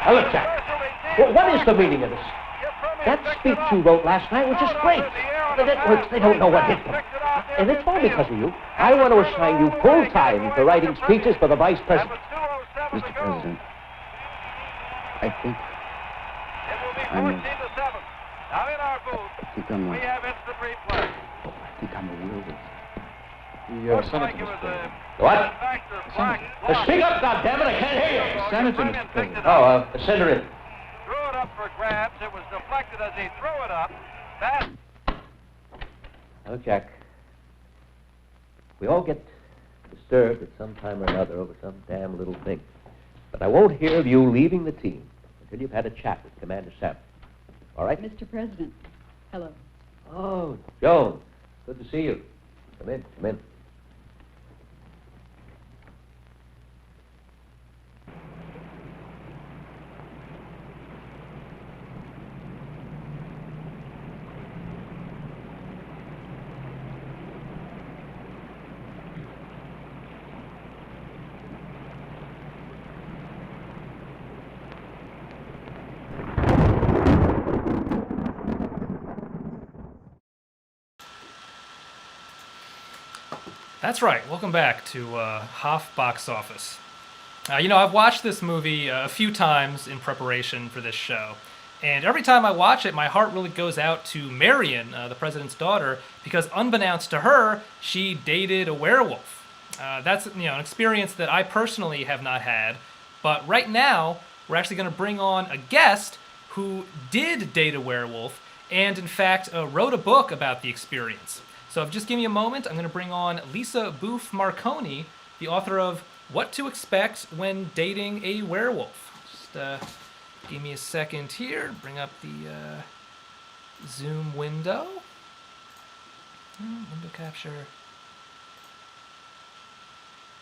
[SPEAKER 17] Now look, Jack. Well, what is the meaning of this? That speech you wrote last night was just great. They don't know what hit them. And it's all because of you. I want to assign you full time for writing speeches for the vice president.
[SPEAKER 11] Mr. President, I think I'm a werewolf.
[SPEAKER 15] The senator, Mr. President.
[SPEAKER 14] What?
[SPEAKER 17] Speak up, goddammit, I can't hear you.
[SPEAKER 15] The senator, Mr. President.
[SPEAKER 14] Oh, send her in.
[SPEAKER 21] Threw it up for grabs. It was deflected as he threw it up. That...
[SPEAKER 14] Oh, Jack. We all get disturbed at some time or another over some damn little thing. But I won't hear of you leaving the team until you've had a chat with Commander Sam. All right?
[SPEAKER 22] Mr. President, hello.
[SPEAKER 14] Oh, Joan. Good to see you. Come in, come in.
[SPEAKER 1] That's right. Welcome back to Hoff Box Office. I've watched this movie a few times in preparation for this show. And every time I watch it, my heart really goes out to Marion, the president's daughter, because unbeknownst to her, she dated a werewolf. That's an experience that I personally have not had. But right now, we're actually going to bring on a guest who did date a werewolf and, in fact, wrote a book about the experience. So just give me a moment. I'm going to bring on Lisa Booth Marconi, the author of What to Expect When Dating a Werewolf. Just give me a second here. Bring up the Zoom window. Window capture.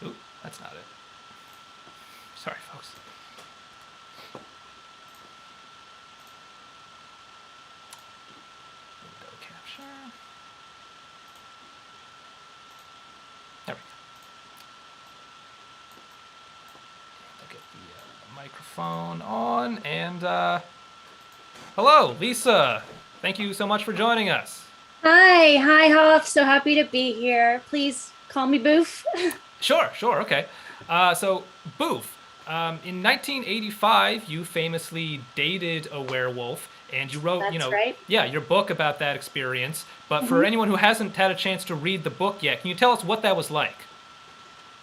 [SPEAKER 1] Ooh, that's not it. Sorry, folks. Window capture. There we go. I'll get the microphone on, and hello, Lisa. Thank you so much for joining us.
[SPEAKER 23] Hi, Hoff. So happy to be here. Please call me Boof.
[SPEAKER 1] Sure, okay. So, Boof, in 1985, you famously dated a werewolf, and you wrote,
[SPEAKER 23] That's right.
[SPEAKER 1] your book about that experience. But for anyone who hasn't had a chance to read the book yet, can you tell us what that was like?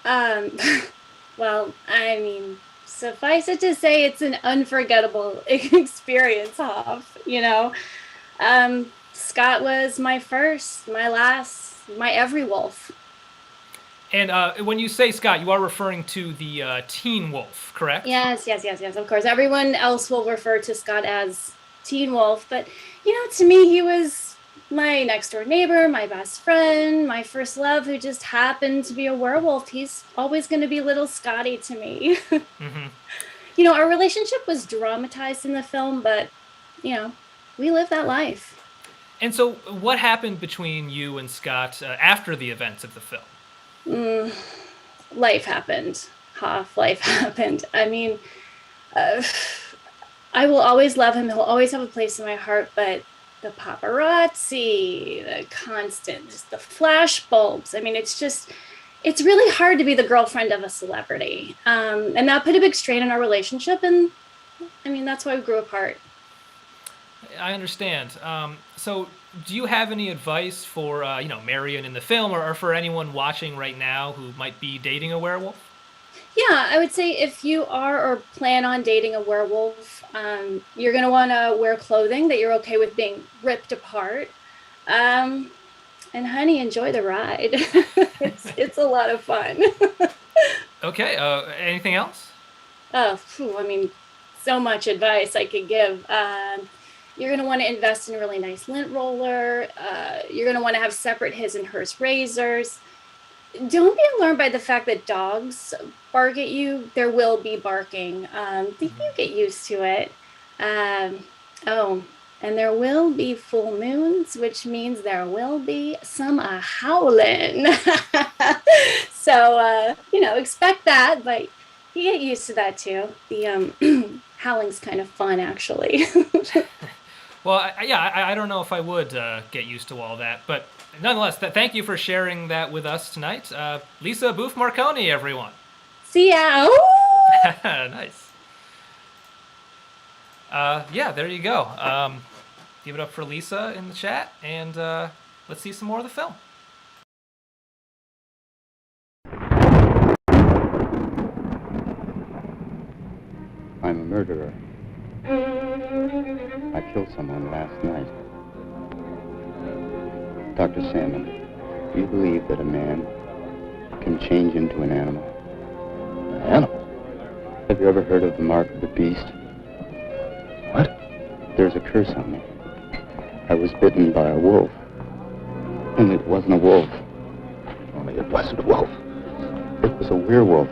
[SPEAKER 23] Well, I mean, suffice it to say, it's an unforgettable experience, Hoff. Scott was my first, my last, my every wolf.
[SPEAKER 1] And when you say Scott, you are referring to the teen wolf, correct?
[SPEAKER 23] Yes, of course. Everyone else will refer to Scott as Teen Wolf, but, to me, he was my next-door neighbor, my best friend, my first love, who just happened to be a werewolf. He's always going to be little Scotty to me. Our relationship was dramatized in the film, but, we lived that life.
[SPEAKER 1] And so what happened between you and Scott after the events of the film?
[SPEAKER 23] Life happened, Hoff. Life happened. I mean, I will always love him. He'll always have a place in my heart, but the paparazzi, the constant, just the flash bulbs. I mean, it's really hard to be the girlfriend of a celebrity. And that put a big strain on our relationship. And I mean, that's why we grew apart.
[SPEAKER 1] I understand. So do you have any advice for, Marion in the film or for anyone watching right now who might be dating a werewolf?
[SPEAKER 23] Yeah, I would say if you are or plan on dating a werewolf, you're going to want to wear clothing that you're okay with being ripped apart. And honey, enjoy the ride. It's a lot of fun.
[SPEAKER 1] Okay, anything else?
[SPEAKER 23] I mean, so much advice I could give. You're going to want to invest in a really nice lint roller. You're going to want to have separate his and hers razors. Don't be alarmed by the fact that dogs bark at you. There will be barking. You get used to it. And there will be full moons, which means there will be some howling. So, expect that, but you get used to that too. The howling's kind of fun, actually.
[SPEAKER 1] Well, I don't know if I would get used to all that, but nonetheless, thank you for sharing that with us tonight. Lisa Booth Marconi, everyone.
[SPEAKER 23] See ya.
[SPEAKER 1] Nice. There you go. Give it up for Lisa in the chat, and let's see some more of the film.
[SPEAKER 5] I'm a murderer. I killed someone last night. Dr. Salmon, do you believe that a man can change into an animal? An animal? Have you ever heard of the mark of the beast? What? There's a curse on me. I was bitten by a wolf. Only it wasn't a wolf. Only it wasn't a wolf. It was a werewolf.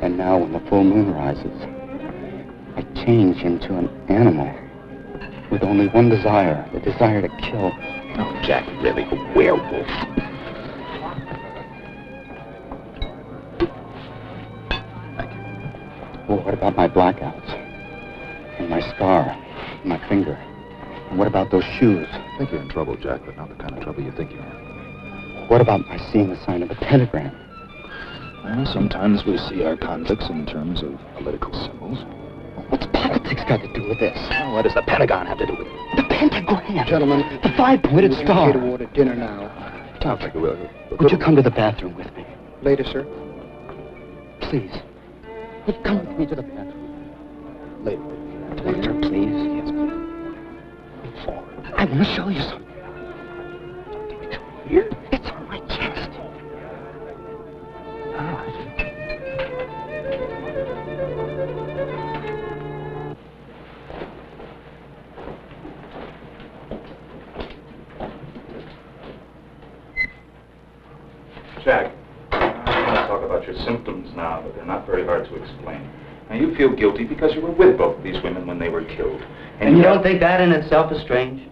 [SPEAKER 5] And now when the full moon rises, I change into an animal with only one desire, the desire to kill.
[SPEAKER 20] Oh, Jack, really, a werewolf.
[SPEAKER 5] Well, what about my blackouts? And my scar? And my finger? And what about those shoes?
[SPEAKER 15] I think you're in trouble, Jack, but not the kind of trouble you think you're in.
[SPEAKER 5] What about my seeing the sign of the pentagram?
[SPEAKER 15] Well, sometimes we see our conflicts in terms of political symbols.
[SPEAKER 5] What's politics got to do with this?
[SPEAKER 15] Well, what does the Pentagon have to do with it?
[SPEAKER 5] The pentagram!
[SPEAKER 7] Gentlemen,
[SPEAKER 5] the five-pointed star!
[SPEAKER 7] To order dinner now.
[SPEAKER 5] Sounds like a will. Would you come to the bathroom with me?
[SPEAKER 7] Later, sir.
[SPEAKER 5] Please. Would you come with me to the bathroom?
[SPEAKER 7] Later.
[SPEAKER 5] Later, please.
[SPEAKER 7] Yes, please.
[SPEAKER 5] Forward. I want to show you something. Here? It's on my chest.
[SPEAKER 15] Jack, I want to talk about your symptoms now, but they're not very hard to explain. Now, you feel guilty because you were with both of these women when they were killed.
[SPEAKER 2] And you don't think that in itself is strange?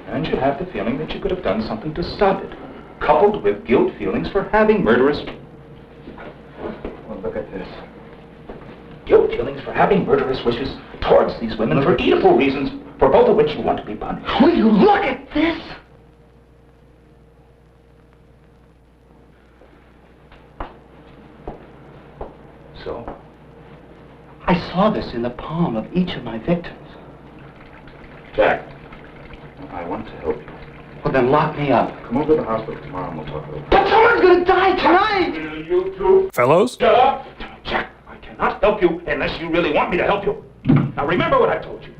[SPEAKER 15] And you have the feeling that you could have done something to stop it, coupled with guilt feelings for having murderous... Well, look at this. Guilt feelings for having murderous wishes towards these women for Oedipal reasons, for both of which you want to be punished.
[SPEAKER 5] Will you look at this?
[SPEAKER 15] So?
[SPEAKER 5] I saw this in the palm of each of my victims.
[SPEAKER 15] Jack, I want to help you.
[SPEAKER 5] Well, then lock me up.
[SPEAKER 15] Come over to the hospital tomorrow and we'll talk about it.
[SPEAKER 5] But someone's gonna die tonight!
[SPEAKER 15] You two...
[SPEAKER 1] Fellows?
[SPEAKER 15] Shut up! Jack, I cannot help you unless you really want me to help you. Now remember what I told you.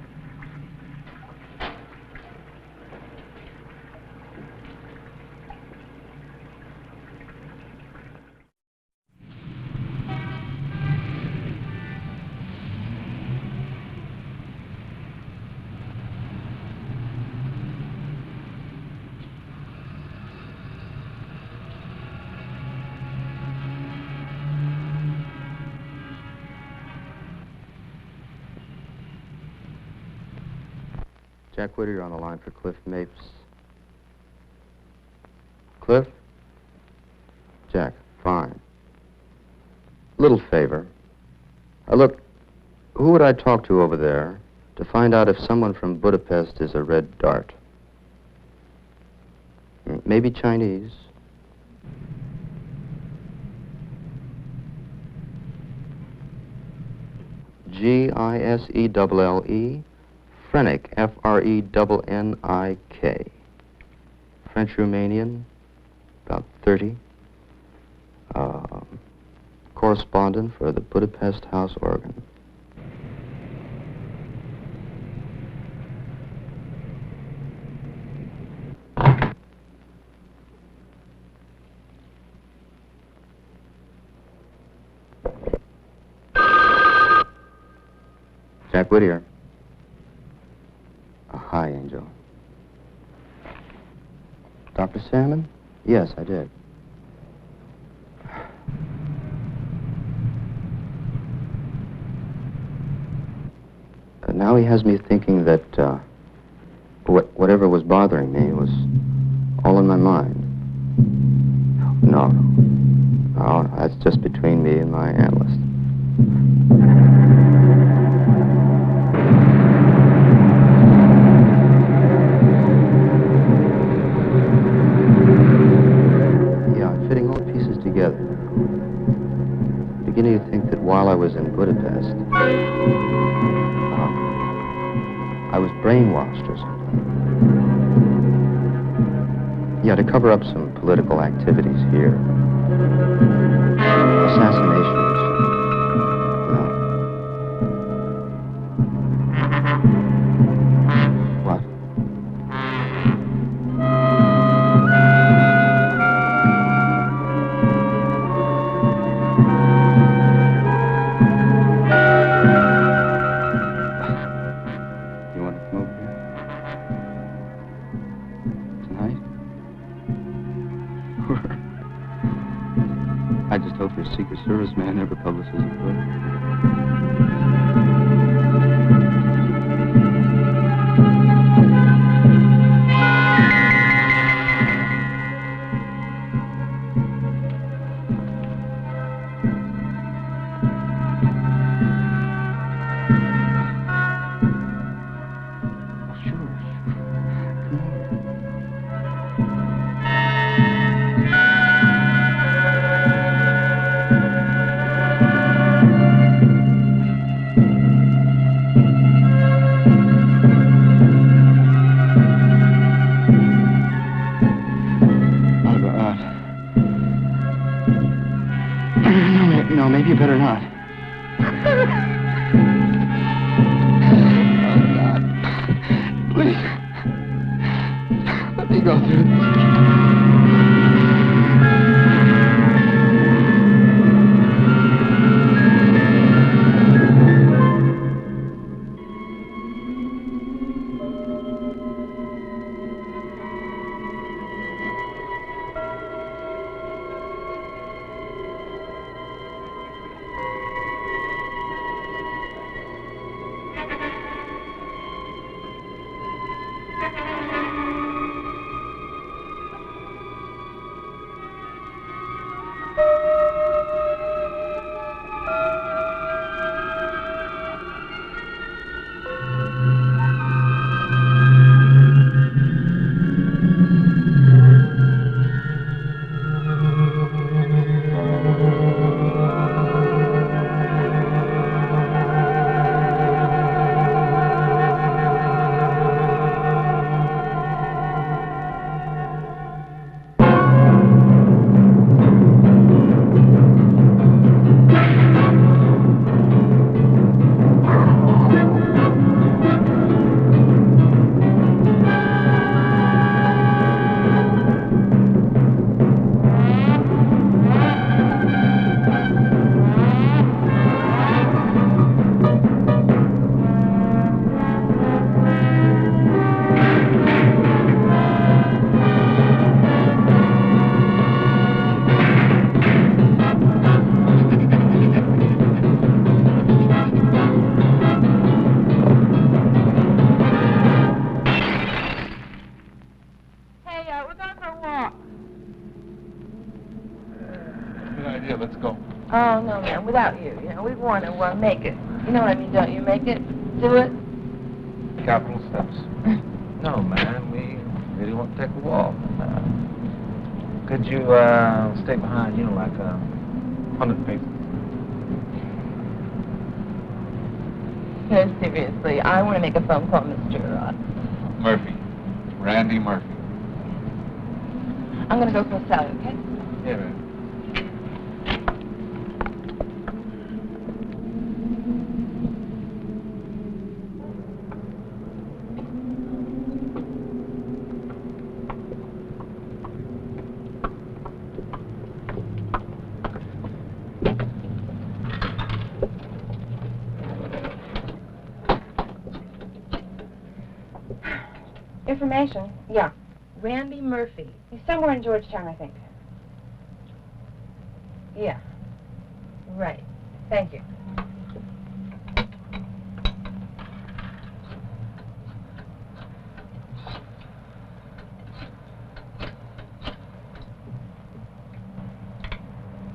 [SPEAKER 5] Jack Whittier on the line for Cliff Mapes. Cliff? Jack, fine. Little favor.
[SPEAKER 11] Look, who would I talk to over there to find out if someone from Budapest is a red dart? Maybe Chinese. G-I-S-E-L-L-E. Frenick, F-R-E-N-N-I-K. French-Romanian, about 30. Correspondent for the Budapest House Organ. Jack Whittier. Hi, Angel. Dr. Salmon? Yes, I did. Now he has me thinking that whatever was bothering me was all in my mind. No, that's just between me and my analyst. Beginning to think that while I was in Budapest, I was brainwashed or something. Yeah, to cover up some political activities here. Assassinations. No. What? I just hope your Secret Service man never publishes a book. No, maybe you better not. Oh, God. Please. Let me go through this.
[SPEAKER 15] Good idea, let's go.
[SPEAKER 3] Oh, no, man, without you. You know, we want to make it. You know what I mean, don't you? Make it. Do it.
[SPEAKER 15] Capital steps. No, man, we really want to take a walk. Could you stay behind, you know, like 100 people?
[SPEAKER 3] No, seriously, I want to make a phone call, Mr.
[SPEAKER 15] Murphy. Randy Murphy.
[SPEAKER 3] I'm going to go for Sally, okay?
[SPEAKER 15] Yeah, man.
[SPEAKER 3] Information? Yeah. Randy Murphy. He's somewhere in Georgetown, I think. Yeah. Right. Thank you.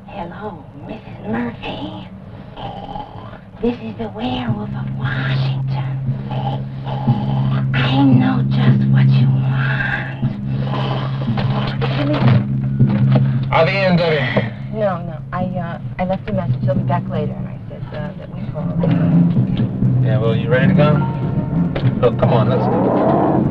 [SPEAKER 8] Hello, Mrs. Murphy. This is the Werewolf of Washington. I know just what you want.
[SPEAKER 15] Are the end, Debbie?
[SPEAKER 3] No. I left a message. He'll be back later, and I said that we called.
[SPEAKER 15] Yeah, well, you ready to go? Look, come on, let's go.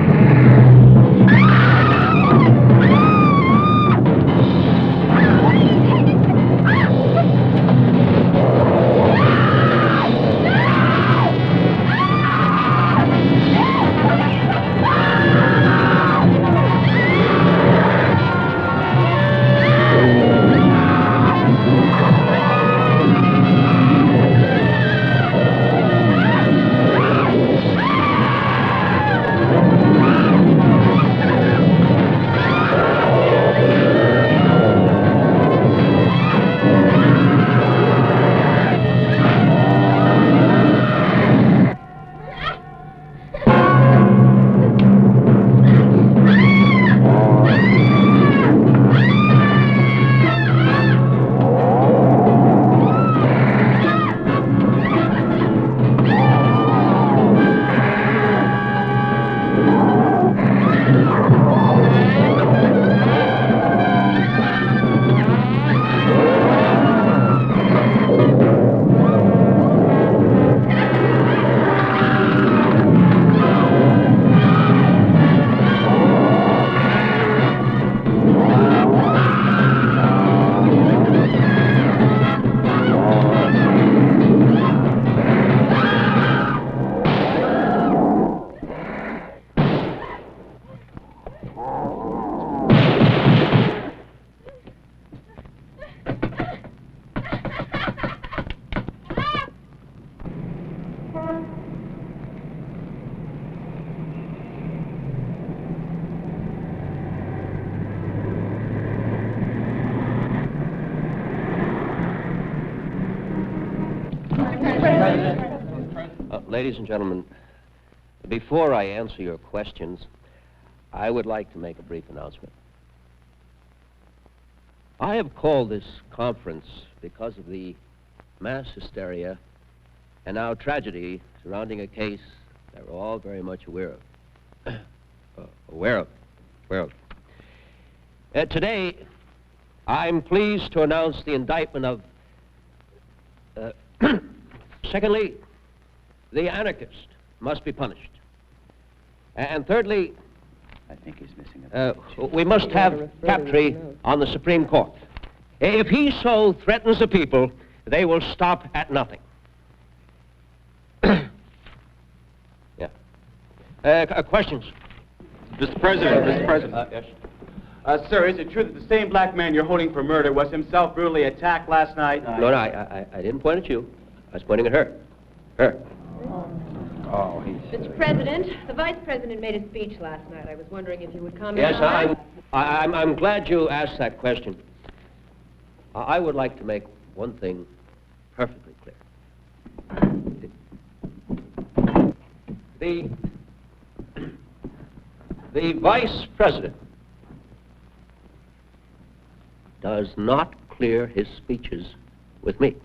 [SPEAKER 14] Ladies and gentlemen, before I answer your questions, I would like to make a brief announcement. I have called this conference because of the mass hysteria and now tragedy surrounding a case that we're all very much aware of. Today, I'm pleased to announce the indictment of, secondly, the anarchist must be punished. And thirdly,
[SPEAKER 11] I think he's missing
[SPEAKER 14] we must have Captree on the Supreme Court. If he so threatens the people, they will stop at nothing. Yeah. Questions?
[SPEAKER 4] Mr. President,
[SPEAKER 14] Yes.
[SPEAKER 4] Sir, is it true that the same black man you're holding for murder was himself brutally attacked last night?
[SPEAKER 14] No, I didn't point at you. I was pointing at her. Her.
[SPEAKER 15] Oh, he's...
[SPEAKER 10] Mr. President, the Vice President made a speech last night. I was wondering if you would comment
[SPEAKER 14] Yes,
[SPEAKER 10] on it.
[SPEAKER 14] I'm glad you asked that question. I would like to make one thing perfectly clear. The Vice President does not clear his speeches with me.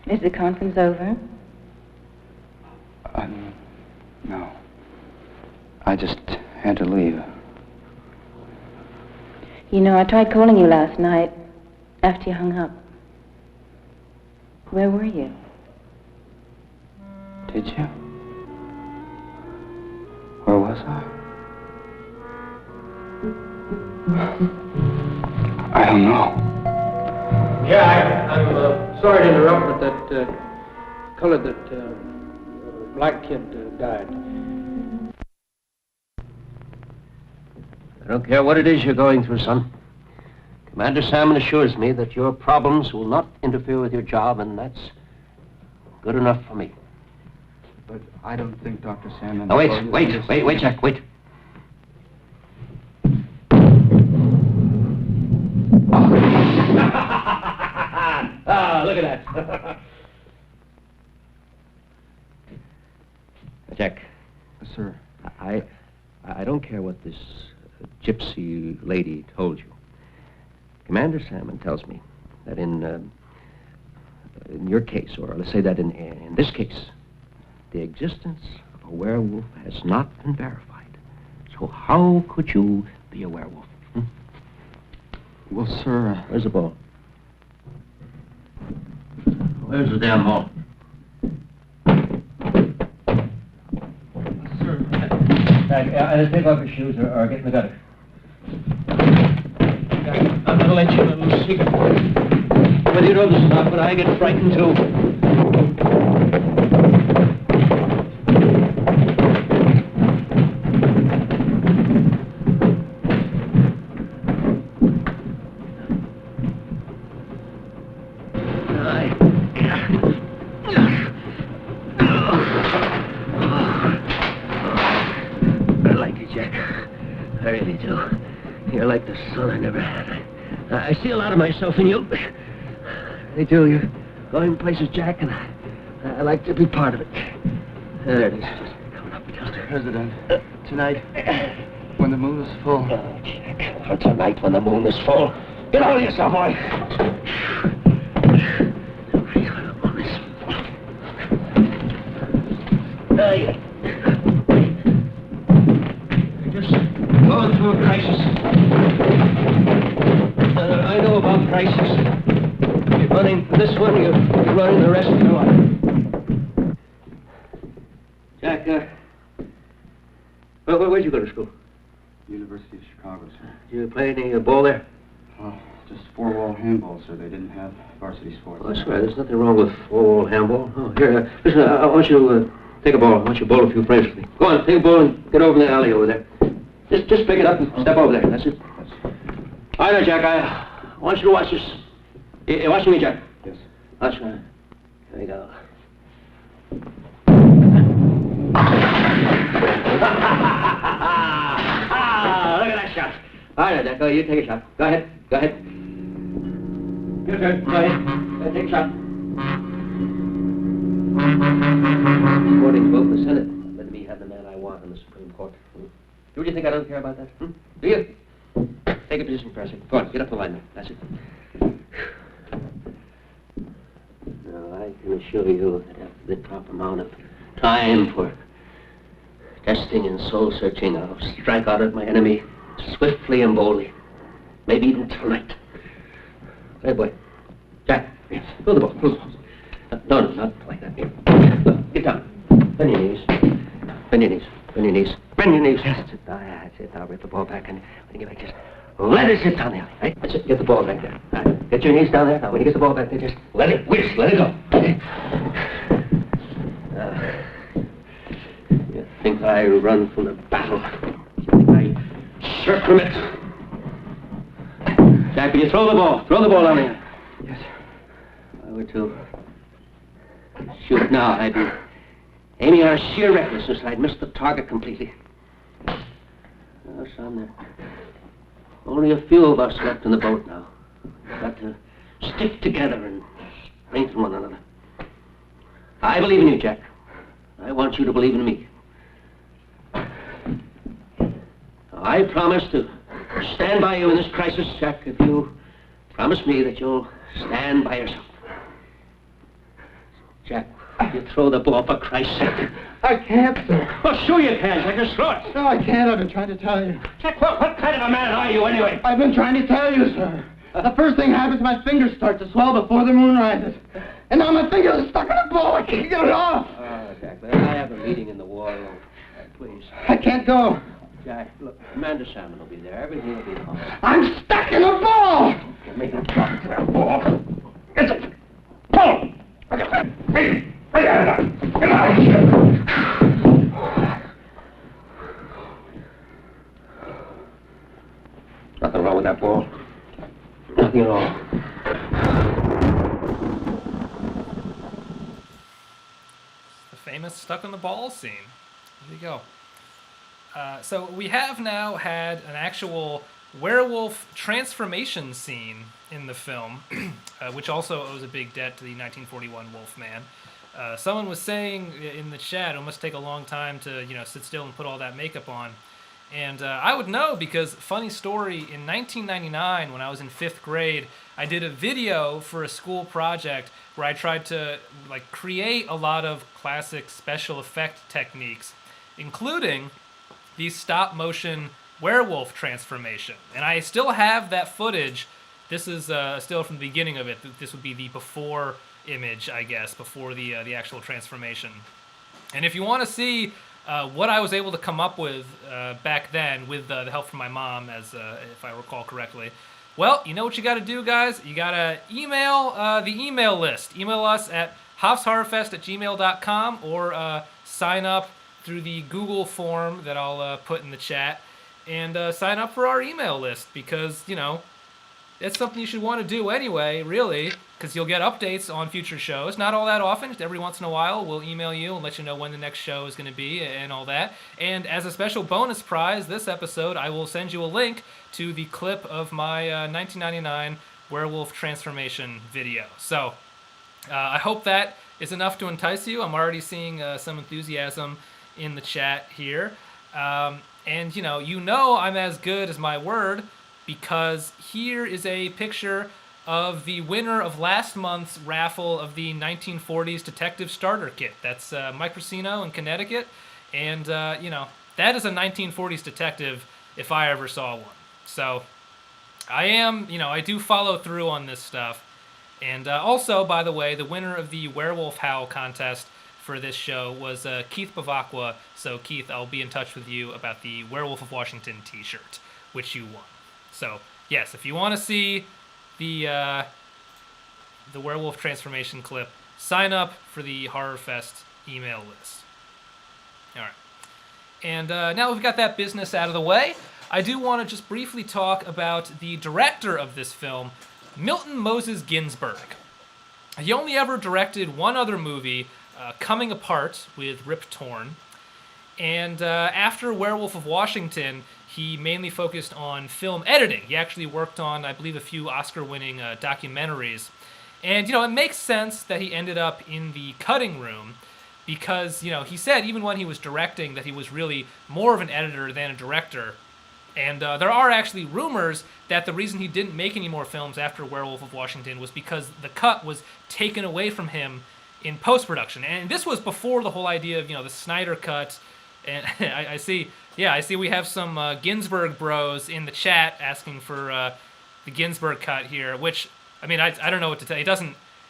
[SPEAKER 3] Is the conference over?
[SPEAKER 5] No. I just had to leave.
[SPEAKER 3] You know, I tried calling you last night after you hung up. Where were you?
[SPEAKER 5] Did you? Where was I? I don't know.
[SPEAKER 17] Yeah, I'm sorry to interrupt, but that black kid died.
[SPEAKER 14] I don't care what it is you're going through, son. Commander Salmon assures me that your problems will not interfere with your job, and that's good enough for me.
[SPEAKER 5] But I don't think Dr. Salmon...
[SPEAKER 14] Now, wait, Jack, wait. Ah, look at that. Jack.
[SPEAKER 5] Sir.
[SPEAKER 14] I don't care what this gypsy lady told you. Commander Salmon tells me that in your case, or let's say that in this case, the existence of a werewolf has not been verified. So how could you be a werewolf? Hmm?
[SPEAKER 5] Well, sir...
[SPEAKER 14] Where's the ball? Where's the damn ball?
[SPEAKER 5] Sir...
[SPEAKER 14] Take off your shoes or get in the gutter.
[SPEAKER 17] I'm gonna let you in a little secret.
[SPEAKER 14] Well, you know the stuff, but I get frightened too. I like you, Jack. I really do. You're like the son I never had. I see a lot of myself in you. I do. You're going places, Jack, and I like to be part of it. There it is. Just coming up.
[SPEAKER 5] Mr. President, tonight, when the moon is full...
[SPEAKER 14] Oh, Jack. For tonight, when the moon is full. Get hold of yourself, boy. You're just going through a crisis. I know about crisis. You're running for this one, you're running the rest of your life. Jack, where'd you go to school?
[SPEAKER 5] University of Chicago, sir.
[SPEAKER 14] Did you play any ball there?
[SPEAKER 5] Oh, just four-wall handball, sir. They didn't have varsity sports.
[SPEAKER 14] Oh, that's right. There's nothing wrong with four-wall handball. Oh, here, listen, I want you to take a ball. I want you to bowl a few frames with me. Go on, take a ball and get over in the alley over there. Just pick it up and step over there. That's it. All right, Jack, I want you to watch this. You watching me, Jack?
[SPEAKER 5] Yes.
[SPEAKER 14] Watch me. There you go. Look at that shot. All right, Jack, you take a shot. Go ahead. Go ahead. Your turn. Go ahead. Take a shot. According to vote in the Senate, let me have the man I want in the Supreme Court. Do you think I don't care about that? Do you? Take a position, President. Go on, get up the line there. That's it. Now, I can assure you that after the proper amount of time for testing and soul-searching, I'll strike out at my enemy swiftly and boldly. Maybe even tonight. Hey, boy. Jack, yes. Throw the ball. Throw the ball. No, not like that. Here. Look, get down. Bend your knees. Bend your knees. Bend your knees. Bend your knees. Yes, that's it. That's it. Now rip the ball back and when you get back, just let it sit down there. Right? That's it. Get the ball back there. Right. Get your knees down there. Now, when you get the ball back there, just let it whisk. Let it go. Okay. You think I run from the battle? You think I shirk from it? Jack, will you throw the ball? Throw the ball down there.
[SPEAKER 5] Yes.
[SPEAKER 14] If I were to shoot now, I'd be aiming on a sheer recklessness, and I'd miss the target completely. Oh, son, there are only a few of us left in the boat now. We've got to stick together and strengthen one another. I believe in you, Jack. I want you to believe in me. I promise to stand by you in this crisis, Jack, if you promise me that you'll stand by yourself. Jack, you throw the ball for Christ's sake.
[SPEAKER 7] I can't, sir.
[SPEAKER 14] Well, sure you can. Jack, just throw it.
[SPEAKER 7] No, I can't. I've been trying to tell you.
[SPEAKER 14] Jack, what kind of a man are you, anyway?
[SPEAKER 7] I've been trying to tell you, sir. The first thing happens, my fingers start to swell before the moon rises. And now my fingers are stuck in a ball. I can't get it off.
[SPEAKER 14] Oh, Jack, I have a meeting in the war room. Please.
[SPEAKER 7] I can't go.
[SPEAKER 14] Jack, look, Amanda Salmon will be there. Everything will be fine.
[SPEAKER 7] I'm stuck in a ball.
[SPEAKER 14] Okay, make him talk to that ball. Get it. Pull. Get out. Nothing wrong with that ball. Nothing at all.
[SPEAKER 1] The famous stuck on the ball scene. There you go. So we have now had an actual werewolf transformation scene in the film, which also owes a big debt to the 1941 Wolfman. Someone was saying in the chat, it must take a long time to, sit still and put all that makeup on. And I would know because, funny story, in 1999, when I was in 5th grade, I did a video for a school project where I tried to create a lot of classic special effect techniques, including the stop-motion werewolf transformation. And I still have that footage. This is still from the beginning of it. This would be the before image, I guess, before the actual transformation. And if you want to see what I was able to come up with back then with the help from my mom, if I recall correctly, well, you know what you got to do, guys? You got to email the email list. Email us at hoffshorrorfest@gmail.com or sign up through the Google form that I'll put in the chat and sign up for our email list because, it's something you should want to do anyway, really, because you'll get updates on future shows. Not all that often. Just every once in a while, we'll email you and let you know when the next show is going to be and all that. And as a special bonus prize this episode, I will send you a link to the clip of my 1999 werewolf transformation video. So I hope that is enough to entice you. I'm already seeing some enthusiasm in the chat here. And, I'm as good as my word, because here is a picture of the winner of last month's raffle of the 1940s Detective Starter Kit. That's Mike Racino in Connecticut. And, that is a 1940s detective if I ever saw one. So I do follow through on this stuff. And also, by the way, the winner of the Werewolf Howl contest for this show was Keith Bavacqua. So, Keith, I'll be in touch with you about the Werewolf of Washington t-shirt, which you won. So, yes, if you want to see the werewolf transformation clip, sign up for the HorrorFest email list. All right. And now we've got that business out of the way, I do want to just briefly talk about the director of this film, Milton Moses Ginsburg. He only ever directed one other movie, Coming Apart with Rip Torn. And after Werewolf of Washington, he mainly focused on film editing. He actually worked on, I believe, a few Oscar-winning documentaries. And, it makes sense that he ended up in the cutting room because, he said even when he was directing that he was really more of an editor than a director. And there are actually rumors that the reason he didn't make any more films after Werewolf of Washington was because the cut was taken away from him in post-production. And this was before the whole idea of, the Snyder cut. And I see we have some Ginsburg bros in the chat asking for the Ginsburg cut here, which, I don't know what to tell you.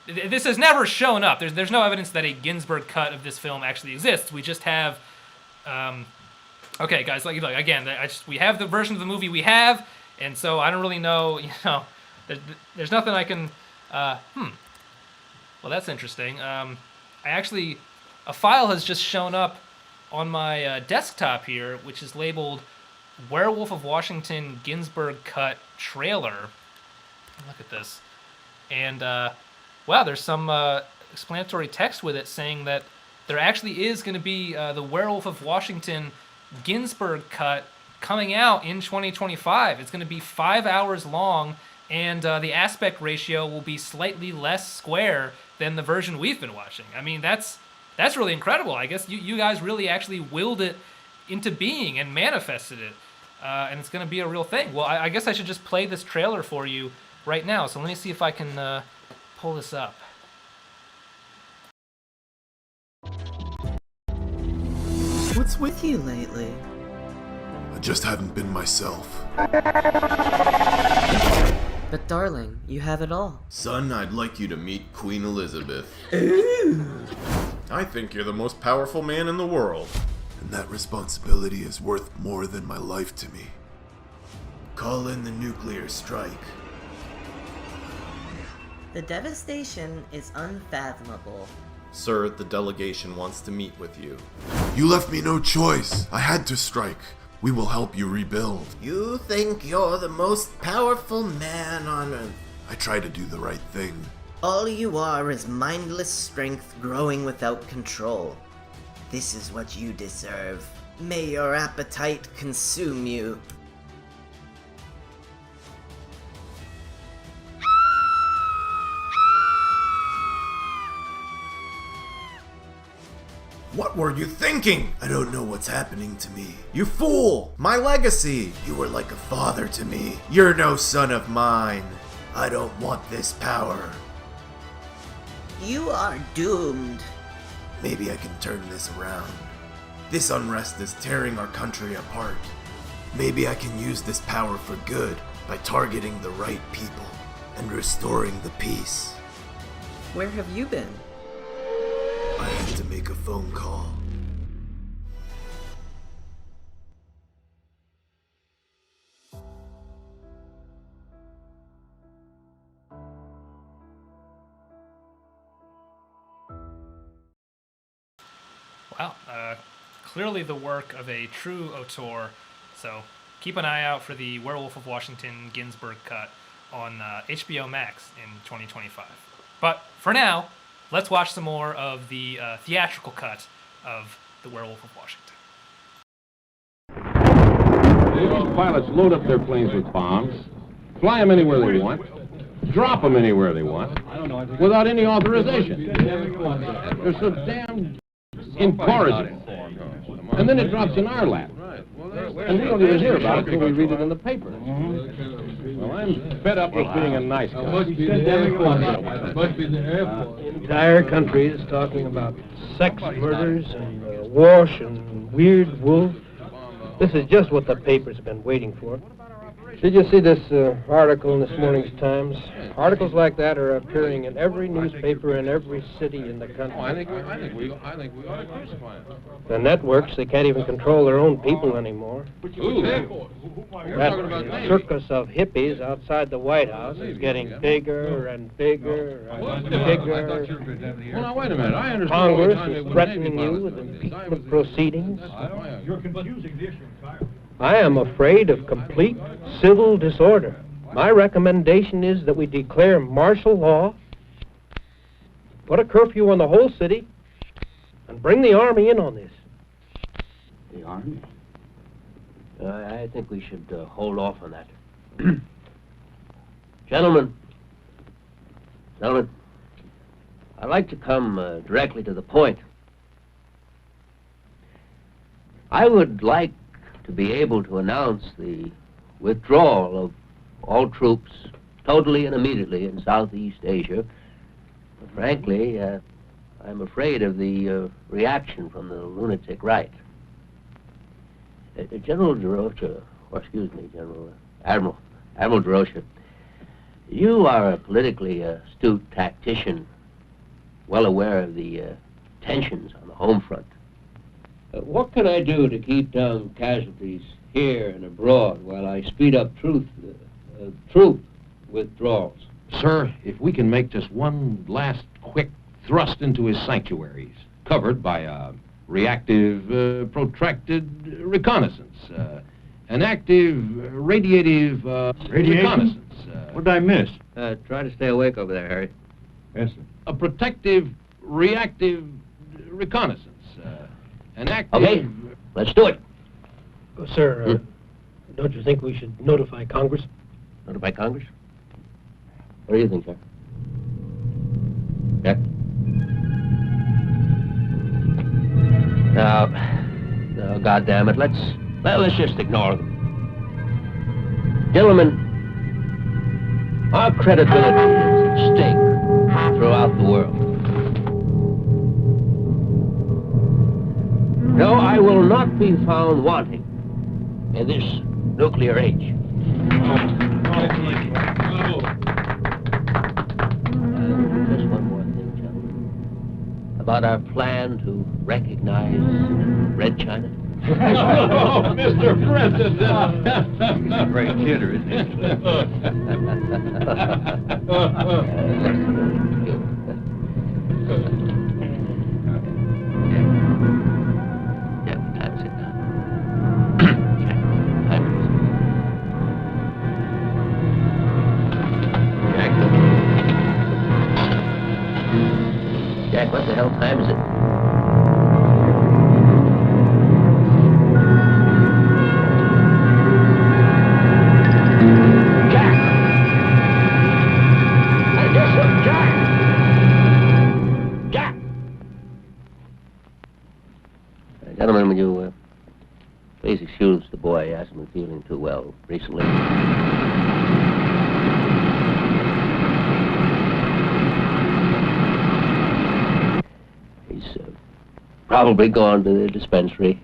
[SPEAKER 1] This has never shown up. There's no evidence that a Ginsburg cut of this film actually exists. We just have, okay, guys, again, we have the version of the movie we have, and so I don't really know, there's nothing I can, well, that's interesting. A file has just shown up on my desktop here, which is labeled Werewolf of Washington Ginsburg Cut Trailer. Look at this. And, wow, there's some explanatory text with it saying that there actually is going to be the Werewolf of Washington Ginsburg Cut coming out in 2025. It's going to be 5 hours long and the aspect ratio will be slightly less square than the version we've been watching. I mean, that's really incredible. I guess you guys really actually willed it into being and manifested it, and it's going to be a real thing. Well, I guess I should just play this trailer for you right now. So let me see if I can pull this up.
[SPEAKER 6] What's with you lately?
[SPEAKER 12] I just haven't been myself.
[SPEAKER 6] But darling, you have it all.
[SPEAKER 12] Son, I'd like you to meet Queen Elizabeth.
[SPEAKER 6] Ooh.
[SPEAKER 12] I think you're the most powerful man in the world. And that responsibility is worth more than my life to me. Call in the nuclear strike.
[SPEAKER 6] The devastation is unfathomable.
[SPEAKER 12] Sir, the delegation wants to meet with you. You left me no choice. I had to strike. We will help you rebuild.
[SPEAKER 6] You think you're the most powerful man on Earth.
[SPEAKER 12] I try to do the right thing.
[SPEAKER 6] All you are is mindless strength growing without control. This is what you deserve. May your appetite consume you.
[SPEAKER 12] What were you thinking? I don't know what's happening to me. You fool! My legacy! You were like a father to me. You're no son of mine. I don't want this power.
[SPEAKER 6] You are doomed.
[SPEAKER 12] Maybe I can turn this around. This unrest is tearing our country apart. Maybe I can use this power for good by targeting the right people and restoring the peace.
[SPEAKER 6] Where have you been?
[SPEAKER 12] I had to make a phone call.
[SPEAKER 1] Wow, clearly the work of a true auteur. So keep an eye out for the Werewolf of Washington Ginsburg cut on HBO Max in 2025. But for now, let's watch some more of the theatrical cut of The Werewolf of Washington.
[SPEAKER 9] These pilots load up their planes with bombs, fly them anywhere they want, drop them anywhere they want, without any authorization. They're so damn incorrigible. And then it drops in our lap. And we don't even hear about it until we read it in the paper. Well, I'm fed up with being a nice guy.
[SPEAKER 17] The entire country is talking about sex murders and Wash and Weird Wolf. This is just what the paper's been waiting for. Did you see this article in this morning's Times? Articles like that are appearing in every newspaper in every city in the country.
[SPEAKER 9] I think we ought to crucify them.
[SPEAKER 17] The networks, they can't even control their own people anymore.
[SPEAKER 9] Ooh.
[SPEAKER 17] That circus of hippies outside the White House is getting bigger and bigger and bigger.
[SPEAKER 9] Well, now, wait a minute. I understand.
[SPEAKER 17] Congress is threatening you with impeachment proceedings.
[SPEAKER 16] You're confusing the issue entirely.
[SPEAKER 17] I am afraid of complete civil disorder. My recommendation is that we declare martial law, put a curfew on the whole city, and bring the Army in on this.
[SPEAKER 14] The Army? I think we should hold off on that. Gentlemen, I'd like to come directly to the point. I would like to be able to announce the withdrawal of all troops totally and immediately in Southeast Asia. But frankly, I'm afraid of the reaction from the lunatic right. General DeRocha, or excuse me, Admiral DeRocha, you are a politically astute tactician, well aware of the tensions on the home front. What can I do to keep down casualties here and abroad while I speed up troop withdrawals?
[SPEAKER 9] Sir, if we can make just one last quick thrust into his sanctuaries, covered by a reactive, protracted reconnaissance, an active, radiative reconnaissance.
[SPEAKER 16] What did I miss?
[SPEAKER 14] Try to stay awake over there, Harry.
[SPEAKER 16] Yes, sir.
[SPEAKER 9] A protective, reactive reconnaissance. An active...
[SPEAKER 14] Okay, let's do it.
[SPEAKER 17] Sir, don't you think we should notify Congress?
[SPEAKER 14] Notify Congress? What do you think, Jack? Jack? Now, goddamn it, let's just ignore them. Gentlemen, our credibility is at stake throughout the world. No, I will not be found wanting in this nuclear age. Just one more thing, gentlemen. About our plan to recognize Red China.
[SPEAKER 9] Oh, Mr. President!
[SPEAKER 15] He's a great kidder, isn't he?
[SPEAKER 14] Jack, what the hell time is it? Jack! Hey, guess what, Jack? Jack! Gentlemen, will you please excuse the boy? He hasn't been feeling too well recently. Probably gone to the dispensary.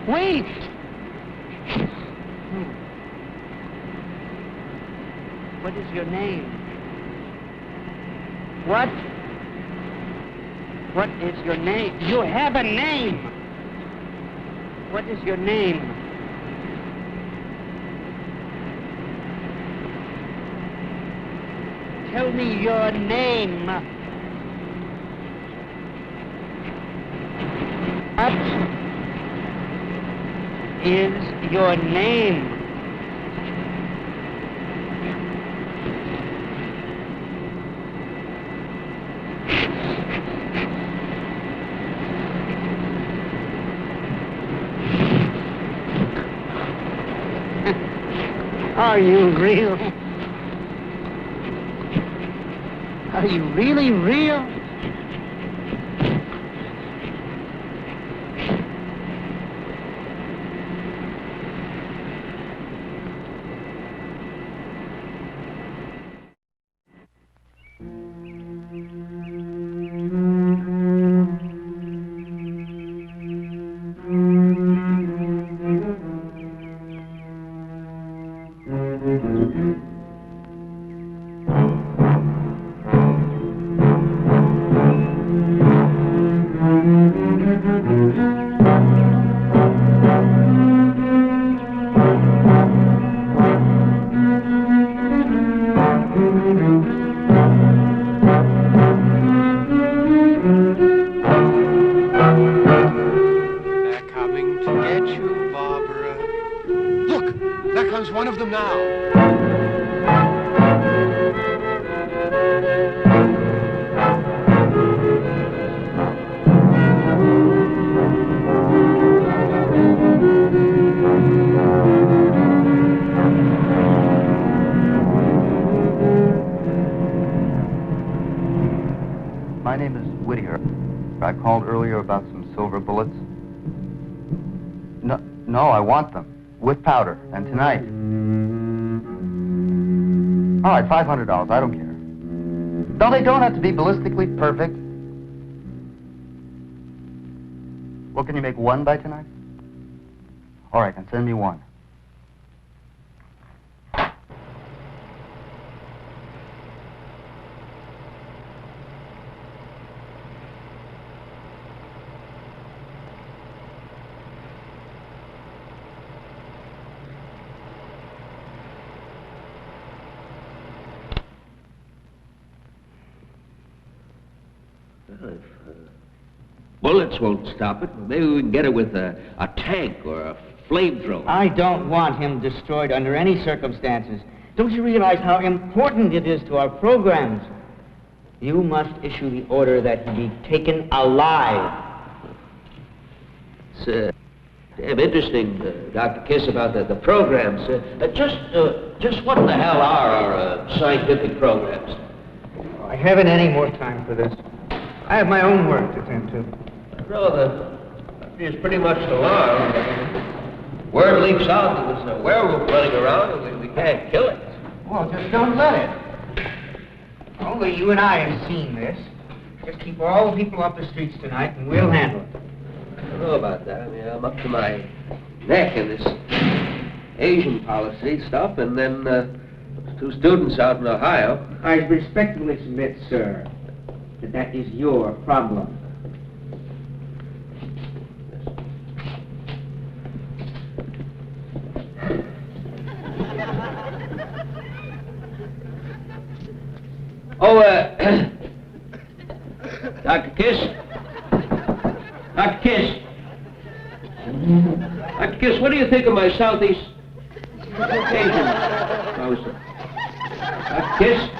[SPEAKER 7] Wait! What is your name? What? What is your name? You have a name! What is your name? Tell me your name. What is your name? Are you real? Are you really real?
[SPEAKER 13] them now.
[SPEAKER 11] My name is Whittier. I called earlier about some silver bullets. No, I want them. With powder. And tonight. All right, $500. I don't care. No, they don't have to be ballistically perfect. Well, can you make one by tonight? All right, then send me one.
[SPEAKER 14] Well, if bullets won't stop it, maybe we can get it with a tank or a flamethrower.
[SPEAKER 7] I don't want him destroyed under any circumstances. Don't you realize how important it is to our programs? You must issue the order that he be taken alive.
[SPEAKER 14] It's damn interesting, Dr. Kiss, about the programs. Just what the hell are our scientific programs?
[SPEAKER 7] I haven't any more time for this. I have my own work to tend to.
[SPEAKER 14] No, the country is pretty much alarmed. Word leaks out that there's a werewolf running around and we can't kill it.
[SPEAKER 7] Well, just don't let it. Only you and I have seen this. Just keep all the people off the streets tonight and we'll handle it.
[SPEAKER 14] I don't know about that. I mean, I'm up to my neck in this Asian policy stuff, and then 2 students out in Ohio.
[SPEAKER 7] I respectfully submit, sir, that is your problem.
[SPEAKER 14] Oh, Dr. Kiss? Dr. Kiss? Dr. Kiss, what do you think of my Southeast Asian poster? Dr. Kiss?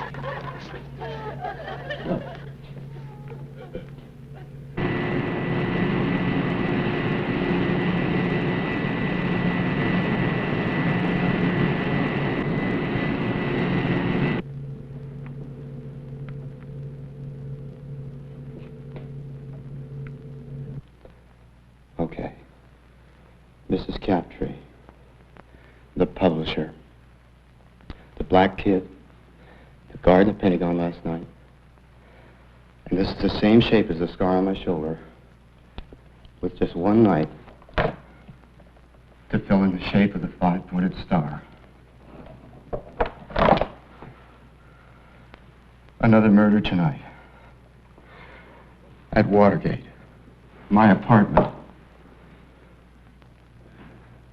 [SPEAKER 5] Okay. Mrs. Captree, the publisher, the black kid, the guard in the Pentagon last night, and this is the same shape as the scar on my shoulder, with just one knife to fill in the shape of the 5-pointed star. Another murder tonight. At Watergate, my apartment.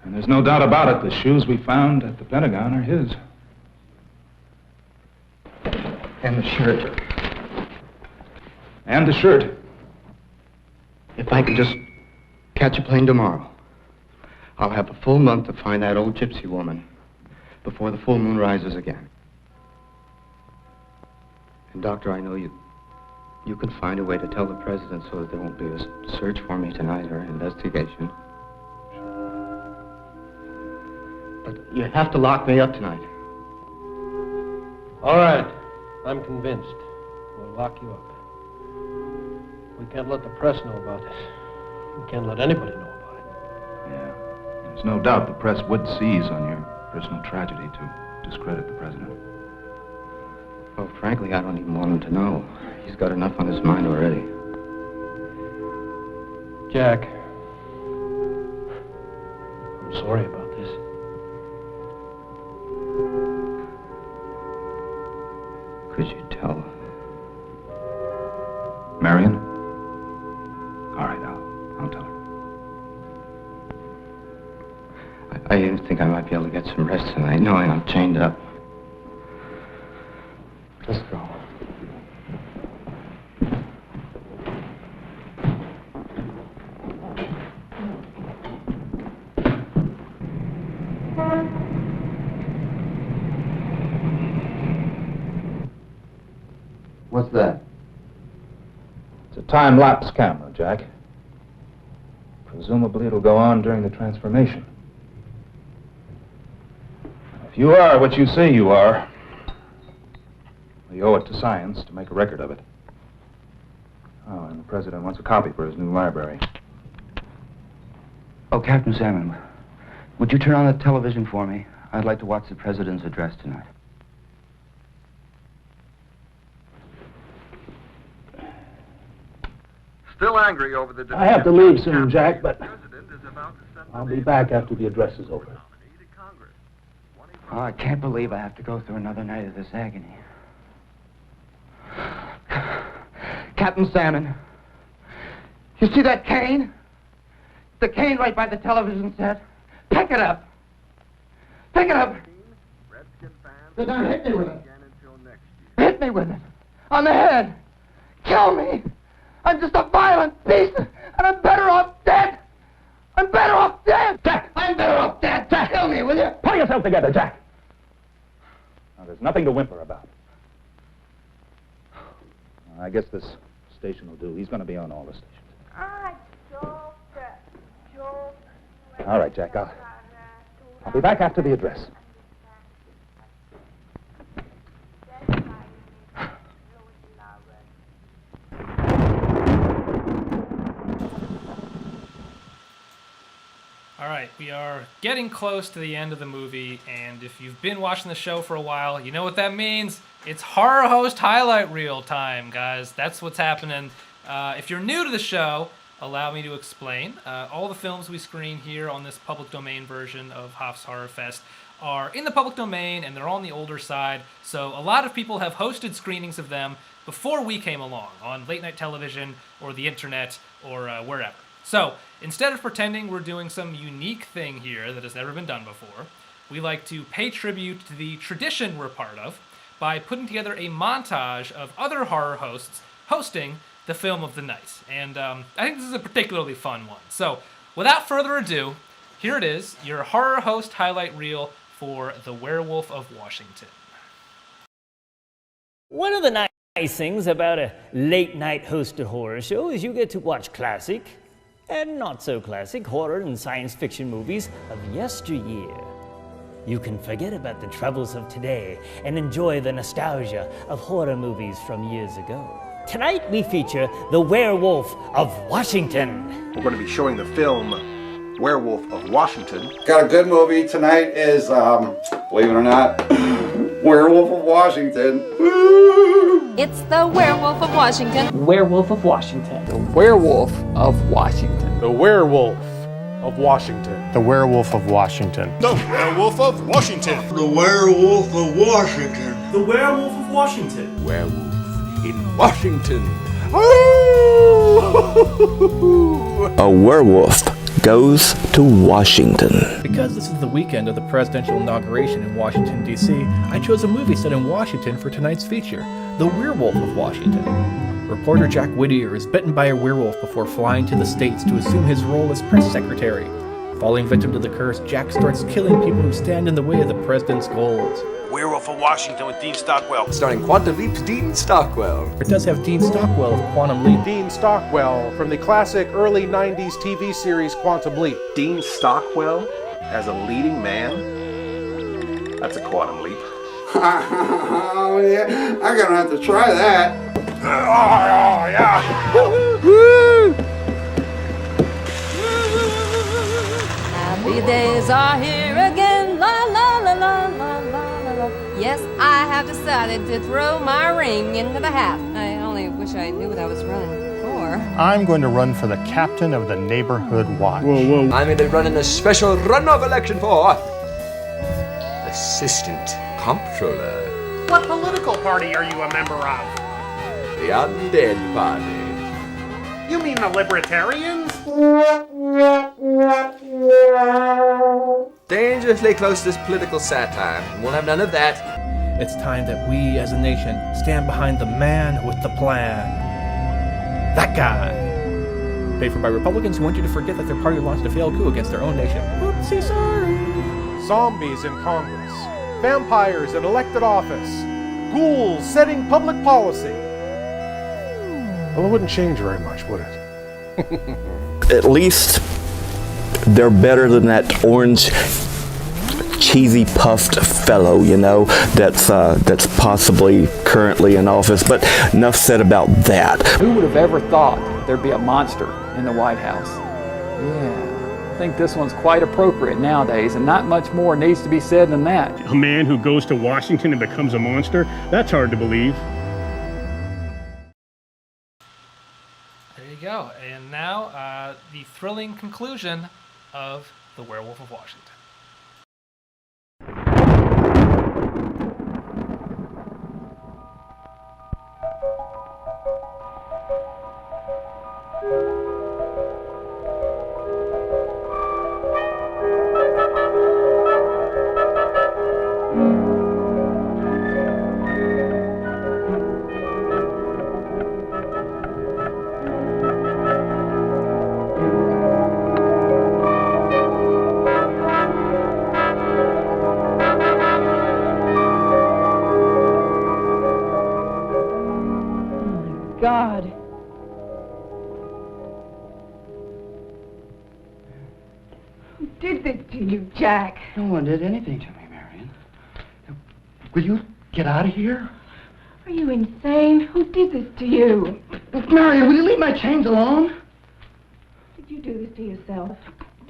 [SPEAKER 20] And there's no doubt about it, the shoes we found at the Pentagon are his.
[SPEAKER 5] And the shirt.
[SPEAKER 20] And the shirt.
[SPEAKER 5] If I could just catch a plane tomorrow, I'll have a full month to find that old gypsy woman before the full moon rises again. And, Doctor, I know you can find a way to tell the president so that there won't be a search for me tonight or an investigation. But you have to lock me up tonight.
[SPEAKER 17] All right. I'm convinced. We'll lock you up. We can't let the press know about this. We can't let anybody know about it.
[SPEAKER 20] Yeah. There's no doubt the press would seize on your personal tragedy to discredit the president.
[SPEAKER 5] Well, frankly, I don't even want him to know. He's got enough on his mind already.
[SPEAKER 17] Jack, I'm sorry about this.
[SPEAKER 5] Could you tell?
[SPEAKER 20] Marion? All right, I'll tell her.
[SPEAKER 5] I even think I might be able to get some rest tonight, knowing I'm chained up. Let's go.
[SPEAKER 15] What's that?
[SPEAKER 20] It's a time-lapse camera, Jack. Presumably it'll go on during the transformation. If you are what you say you are, we owe it to science to make a record of it. Oh, and the president wants a copy for his new library.
[SPEAKER 11] Oh, Captain Salmon, would you turn on the television for me? I'd like to watch the president's address tonight.
[SPEAKER 18] Still angry over the...
[SPEAKER 19] I have to leave soon, Jack, but I'll be back after the address is over.
[SPEAKER 11] Oh, I can't believe I have to go through another night of this agony. Captain Salmon, you see that cane? The cane right by the television set? Pick it up! Pick it up!
[SPEAKER 7] They're gonna hit me with it.
[SPEAKER 11] Hit me with it! On the head! Kill me! I'm just a violent beast, and I'm better off dead! I'm better off dead!
[SPEAKER 20] Jack!
[SPEAKER 11] I'm better off dead!
[SPEAKER 20] Jack!
[SPEAKER 11] Kill me, will you?
[SPEAKER 20] Pull yourself together, Jack! Now, there's nothing to whimper about. I guess this station will do. He's going to be on all the stations. All right, Jack, I'll be back after the address.
[SPEAKER 1] All right, we are getting close to the end of the movie, and if you've been watching the show for a while, you know what that means. It's Horror Host Highlight Reel time, guys. That's what's happening. If you're new to the show, allow me to explain. All the films we screen here on this public domain version of Hoff's Horror Fest are in the public domain, and they're on the older side, so a lot of people have hosted screenings of them before we came along on late night television or the internet or wherever. So, instead of pretending we're doing some unique thing here that has never been done before, we like to pay tribute to the tradition we're part of by putting together a montage of other horror hosts hosting the film of the night. And I think this is a particularly fun one. So, without further ado, here it is, your horror host highlight reel for The Werewolf of Washington.
[SPEAKER 21] One of the nice things about a late-night hosted horror show is you get to watch classic and not-so-classic horror and science fiction movies of yesteryear. You can forget about the troubles of today and enjoy the nostalgia of horror movies from years ago. Tonight we feature The Werewolf of Washington.
[SPEAKER 24] We're going to be showing the film Werewolf of Washington.
[SPEAKER 25] Got a good movie tonight is, believe it or not, Werewolf of Washington.
[SPEAKER 10] It's the Werewolf of Washington.
[SPEAKER 26] Werewolf of Washington.
[SPEAKER 27] The Werewolf of Washington.
[SPEAKER 28] The Werewolf of Washington.
[SPEAKER 29] The Werewolf of Washington.
[SPEAKER 24] The Werewolf of Washington.
[SPEAKER 30] The Werewolf of Washington.
[SPEAKER 31] The Werewolf of Washington.
[SPEAKER 27] Werewolf in Washington.
[SPEAKER 32] A werewolf goes to Washington.
[SPEAKER 33] Because this is the weekend of the presidential inauguration in Washington, D.C., I chose a movie set in Washington for tonight's feature, The Werewolf of Washington. Reporter Jack Whittier is bitten by a werewolf before flying to the States to assume his role as press secretary. Falling victim to the curse, Jack starts killing people who stand in the way of the president's goals.
[SPEAKER 31] Werewolf of Washington with Dean Stockwell.
[SPEAKER 27] Starring Quantum Leap's Dean Stockwell.
[SPEAKER 33] It does have Dean Stockwell of Quantum Leap.
[SPEAKER 28] Dean Stockwell from the classic early 90s TV series Quantum Leap.
[SPEAKER 24] Dean Stockwell as a leading man? That's a quantum leap.
[SPEAKER 25] Oh, yeah. I'm gonna have to try that.
[SPEAKER 31] Oh, yeah.
[SPEAKER 25] Woo!
[SPEAKER 10] Happy days are here again. La la la la la la la. Yes, I have decided to throw my ring into the hat. I only wish I knew what I was running for.
[SPEAKER 29] I'm going to run for the captain of the neighborhood watch.
[SPEAKER 27] I'm going to run in a special runoff election for assistant comptroller.
[SPEAKER 31] What political party are you a member of?
[SPEAKER 27] The Undead Party.
[SPEAKER 31] You mean the Libertarians?
[SPEAKER 27] Dangerously close to this political satire. We'll have none of that.
[SPEAKER 33] It's time that we, as a nation, stand behind the man with the plan. That guy. Paid for by Republicans who want you to forget that their party launched a failed coup against their own nation. Oopsie, sorry.
[SPEAKER 28] Zombies in Congress. Vampires in elected office. Ghouls setting public policy. Well, it wouldn't change very much, would it?
[SPEAKER 32] At least they're better than that orange, cheesy puffed fellow, you know, that's possibly currently in office. But enough said about that.
[SPEAKER 2] Who would have ever thought there'd be a monster in the White House? Yeah, I think this one's quite appropriate nowadays, and not much more needs to be said than that.
[SPEAKER 3] A man who goes to Washington and becomes a monster? That's hard to believe.
[SPEAKER 1] There you go. And now, the thrilling conclusion of The Werewolf of Washington.
[SPEAKER 4] God. Who did this to you, Jack?
[SPEAKER 7] No one did anything to me, Marion. Will you get out of here?
[SPEAKER 4] Are you insane? Who did this to you?
[SPEAKER 7] Marion, will you leave my chains alone?
[SPEAKER 4] Did you do this to yourself?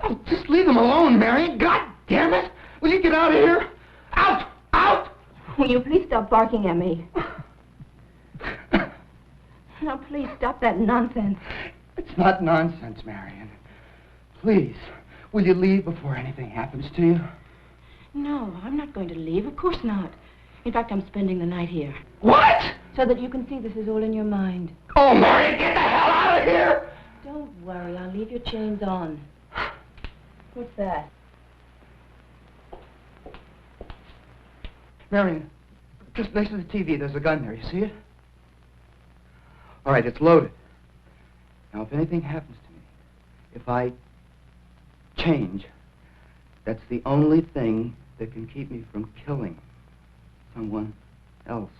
[SPEAKER 7] Oh, just leave them alone, Marion. God damn it! Will you get out of here? Out! Out!
[SPEAKER 4] Will you please stop barking at me? Now, please stop that nonsense.
[SPEAKER 7] It's not nonsense, Marion. Please, will you leave before anything happens to you?
[SPEAKER 4] No, I'm not going to leave. Of course not. In fact, I'm spending the night here.
[SPEAKER 7] What?
[SPEAKER 4] So that you can see this is all in your mind.
[SPEAKER 7] Oh, Marion, get the hell out of here!
[SPEAKER 4] Don't worry, I'll leave your chains on. What's that?
[SPEAKER 7] Marion, just next to the TV, there's a gun there. You see it? All right, it's loaded. Now, if anything happens to me, if I change, that's the only thing that can keep me from killing someone else.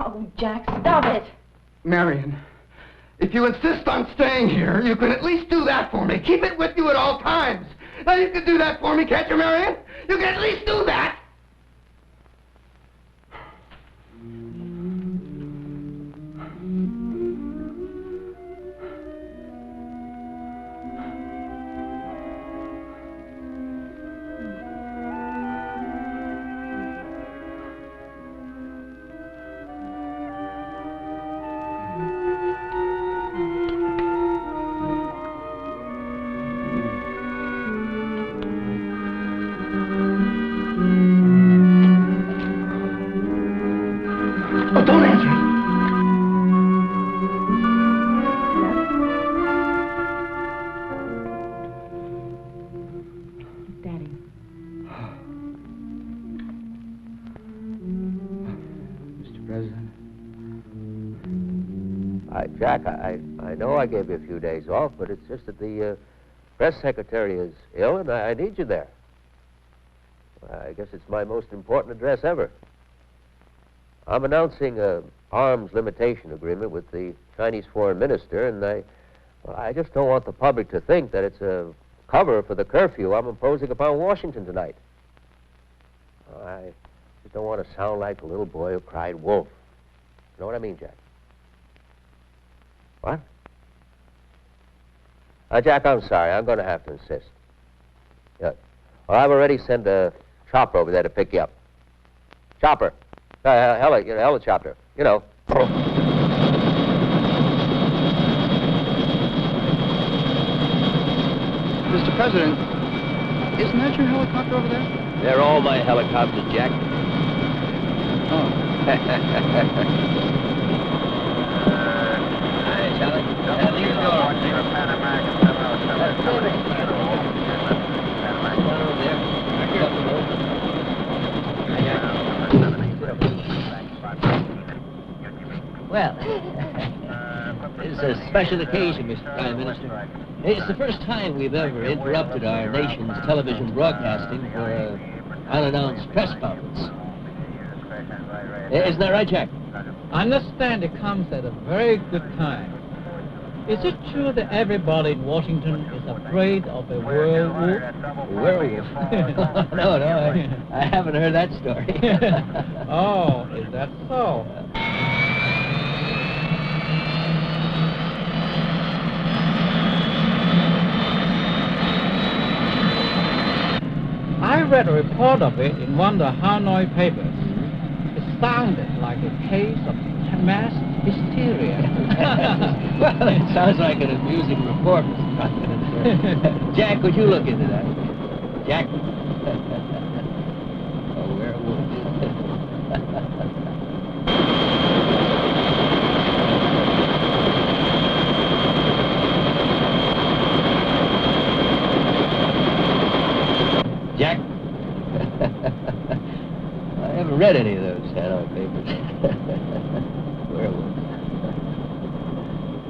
[SPEAKER 4] Oh, Jack, stop it.
[SPEAKER 7] Marion, if you insist on staying here, you can at least do that for me. Keep it with you at all times. Now, you can do that for me, can't you, Marion? You can at least do that.
[SPEAKER 6] Jack, I know I gave you a few days off, but it's just that the press secretary is ill, and I need you there. I guess it's my most important address ever. I'm announcing an arms limitation agreement with the Chinese foreign minister, and I just don't want the public to think that it's a cover for the curfew I'm imposing upon Washington tonight. I just don't want to sound like a little boy who cried wolf. You know what I mean, Jack? What? Jack, I'm sorry. I'm going to have to insist. Yeah. Well, I've already sent a chopper over there to pick you up. Chopper. Helicopter. You know.
[SPEAKER 7] Mr. President, isn't that your helicopter over there?
[SPEAKER 6] They're all my helicopters, Jack.
[SPEAKER 7] Oh.
[SPEAKER 8] Well, it's a special occasion, Mr. Prime Minister. It's the first time we've ever interrupted our nation's television broadcasting for an unannounced press conference. Isn't that right, Jack?
[SPEAKER 5] I understand it comes at a very good time. Is it true that everybody in Washington is afraid of a werewolf?
[SPEAKER 8] Werewolf? No, I haven't heard that story.
[SPEAKER 5] Oh, is that so? I read a report of it in one of the Hanoi papers. It sounded like a case of mass hysteria.
[SPEAKER 8] Well, it sounds like an amusing report, Mr. Prime Minister. Jack, would you look into that? Jack? A werewolf. Jack? I haven't read any of those Hanoi papers. Werewolf.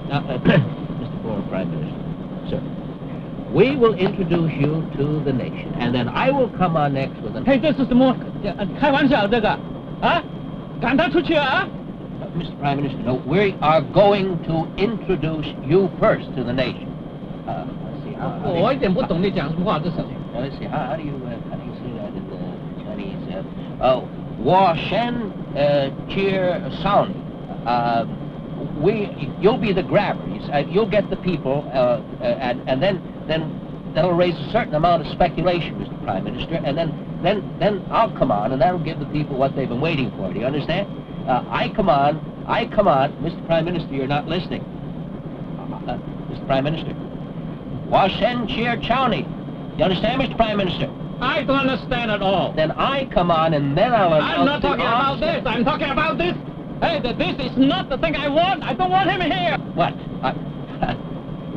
[SPEAKER 8] Now, Mr. former Prime Minister, sir, we will introduce you to the nation, and then I will come on next with an...
[SPEAKER 5] Hey, this is the more... 开玩笑这个啊赶他出去啊
[SPEAKER 8] Mr. Prime Minister, no, we are going to introduce you first to the nation. Let's see,
[SPEAKER 5] 我一点不懂你讲什么话这是
[SPEAKER 8] Let's see, how do you say that in the Chinese? Wa Shen Cheer Sound. You'll be the grabber. You'll get the people, and then that'll raise a certain amount of speculation, Mr. Prime Minister, and then I'll come on, and that'll give the people what they've been waiting for. Do you understand? I come on, Mr. Prime Minister, you're not listening. Mr. Prime Minister. Wa Shen Cheer Chowny. You understand, Mr. Prime Minister?
[SPEAKER 5] I don't understand at all.
[SPEAKER 8] Then I come on, and then I'll...
[SPEAKER 5] I'm not talking about this. I'm talking about this. Hey, this is not the thing I want. I don't want him here.
[SPEAKER 8] What?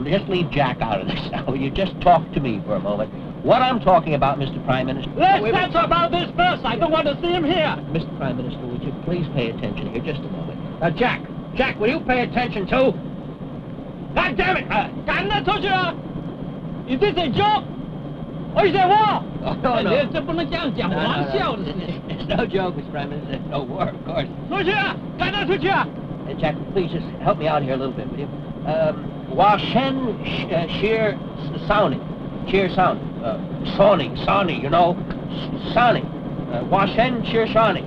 [SPEAKER 8] Just leave Jack out of this now. Will you just talk to me for a moment? What I'm talking about, Mr. Prime Minister...
[SPEAKER 5] Let's talk about this first. I don't want to see him here.
[SPEAKER 8] Mr. Prime Minister, would you please pay attention here just a moment? Jack, will you pay attention too? God damn it!
[SPEAKER 5] 赶他出去啊 Is this a joke? Or is it war?
[SPEAKER 8] Oh, no.
[SPEAKER 5] 这不能这样讲玩笑的事情
[SPEAKER 8] It's no joke, Mr. Prime Minister. No war, of course.
[SPEAKER 5] 出去啊赶他出去啊
[SPEAKER 8] Jack, please just help me out here a little bit, will you? Wa Shen Sheer Sounding. Cheer Sound. Sawny, you know. Sawny. Wa Shen Sheer Sawny.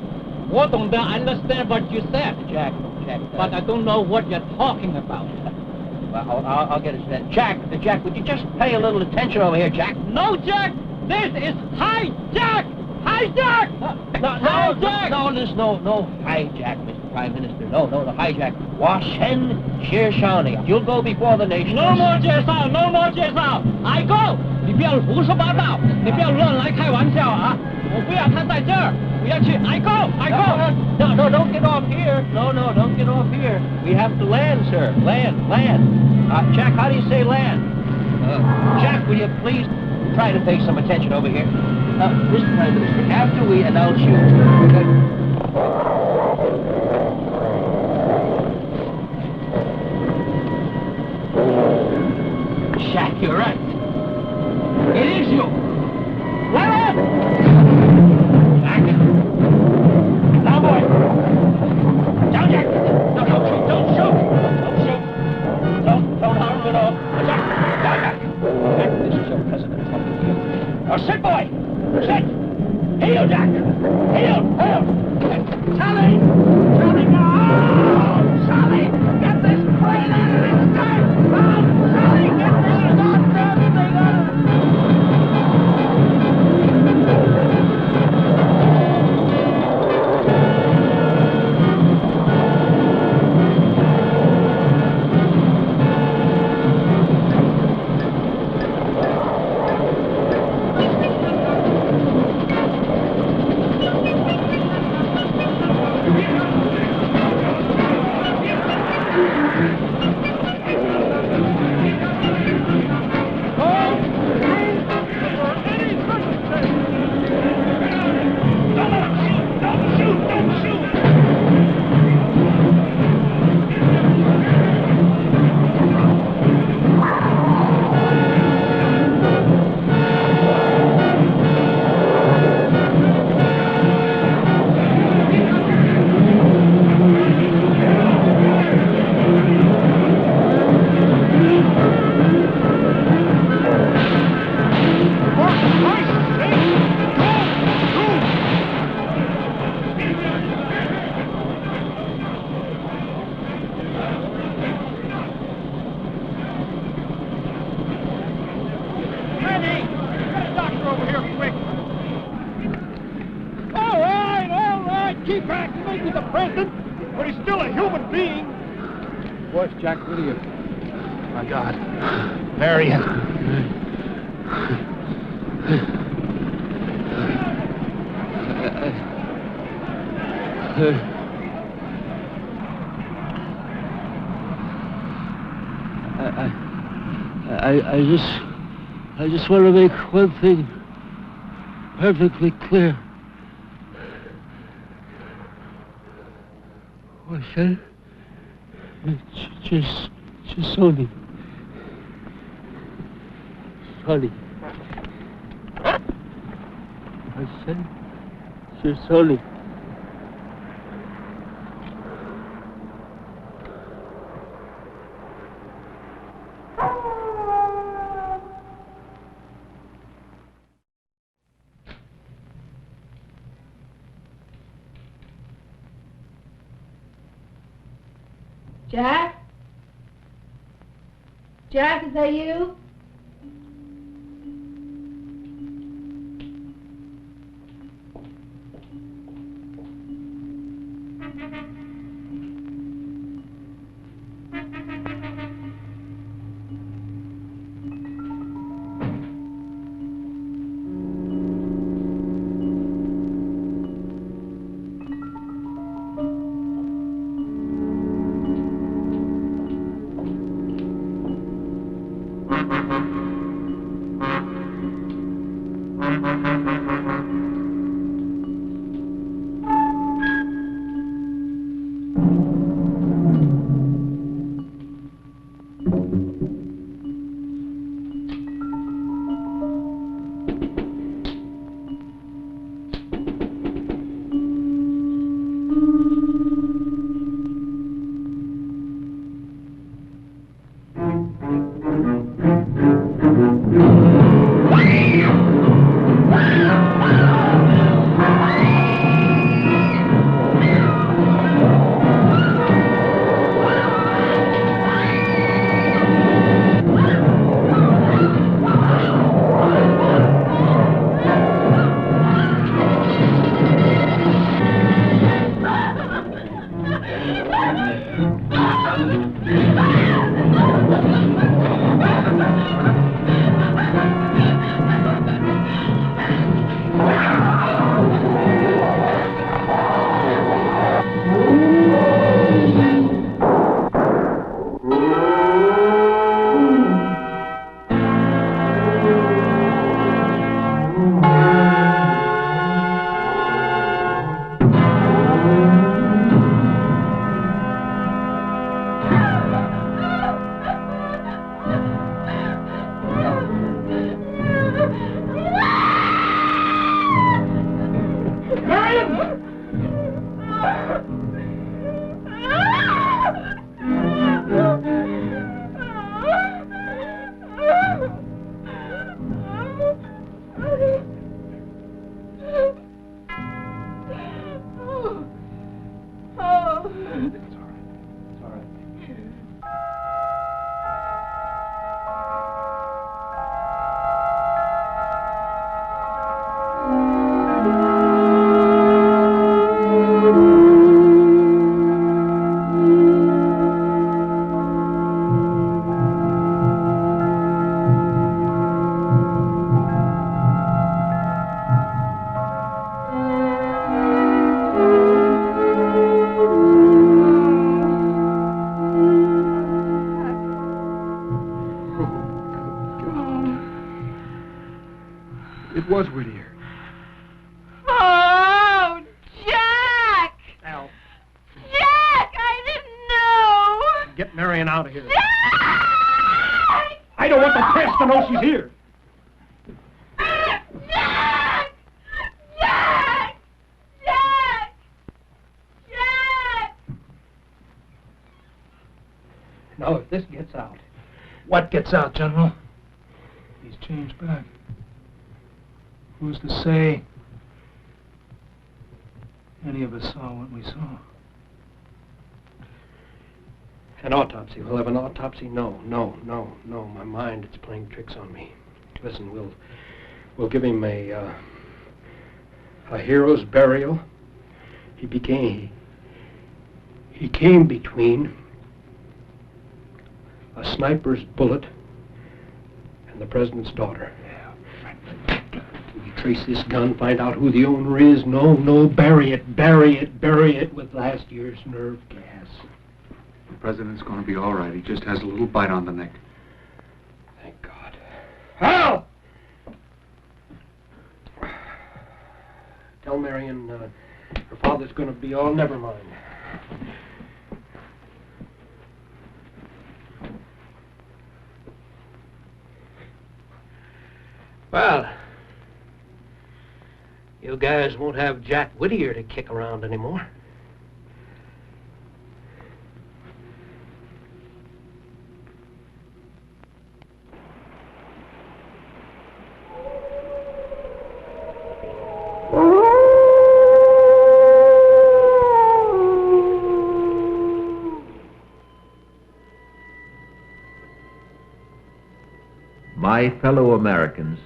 [SPEAKER 5] 我懂得 understand what you said,
[SPEAKER 8] Jack.
[SPEAKER 5] But I don't know what you're talking about.
[SPEAKER 8] Well, I'll get it straight. Jack, would you just pay a little attention over here, Jack?
[SPEAKER 5] No, Jack! This is hijack! Hijack! Hijack!
[SPEAKER 8] No, there's no hijack, Mr. Prime Minister. No, hijack. Wa Shen Sheer Shawnee. You'll go before the nation.
[SPEAKER 5] No more 介绍 I go! 你不要胡说八道，你不要乱来开玩笑啊！我不要他在这儿，我要去 I go!
[SPEAKER 8] No, don't get off here. No, don't get off here. We have to land, sir. Land. Jack, how do you say land? Jack, will you please try to pay some attention over here? Mr. Prime Minister, after we announce you... Jack, you're right. It is you. Let up! Jack. Now, boy. Down, Jack. No, don't shoot. Don't harm him at all. Jack. Down, Jack. Jack, this is your president talking to you. Now, sit, boy. Sit. Heel, Jack. Heel. Sally, no! Sally, get this plane out of this time! Sally, get this goddamn thing out of
[SPEAKER 5] chief act may be the president, but he's still a human being.
[SPEAKER 20] Voice Jack Whittier. My God. Marion.
[SPEAKER 9] I just want to make one thing perfectly clear. What's that? Just Sonny. Sonny. I said, just Sonny.
[SPEAKER 4] Jack? Jack, is that you?
[SPEAKER 20] It was Whittier.
[SPEAKER 4] Oh, Jack!
[SPEAKER 28] Al,
[SPEAKER 4] Jack, I didn't know!
[SPEAKER 28] get Marion out of here.
[SPEAKER 4] Jack!
[SPEAKER 28] I don't want the press to know she's here.
[SPEAKER 4] Jack! Jack! Jack! Jack!
[SPEAKER 20] Now, if this gets out... What gets out, General? He's changed back. Who's to say any of us saw what we saw?
[SPEAKER 28] An autopsy. We'll have an autopsy? No. My mind, it's playing tricks on me. Listen, we'll give him a hero's burial. He came between a sniper's bullet and the president's daughter. We trace this gun, find out who the owner is. No, bury it with last year's nerve gas.
[SPEAKER 11] The president's going to be all right. He just has a little bite on the neck.
[SPEAKER 28] Thank God. Hal! Tell Marion her father's going to be all. Never mind. Well, you guys won't have Jack Whittier to kick around anymore.
[SPEAKER 12] My fellow Americans,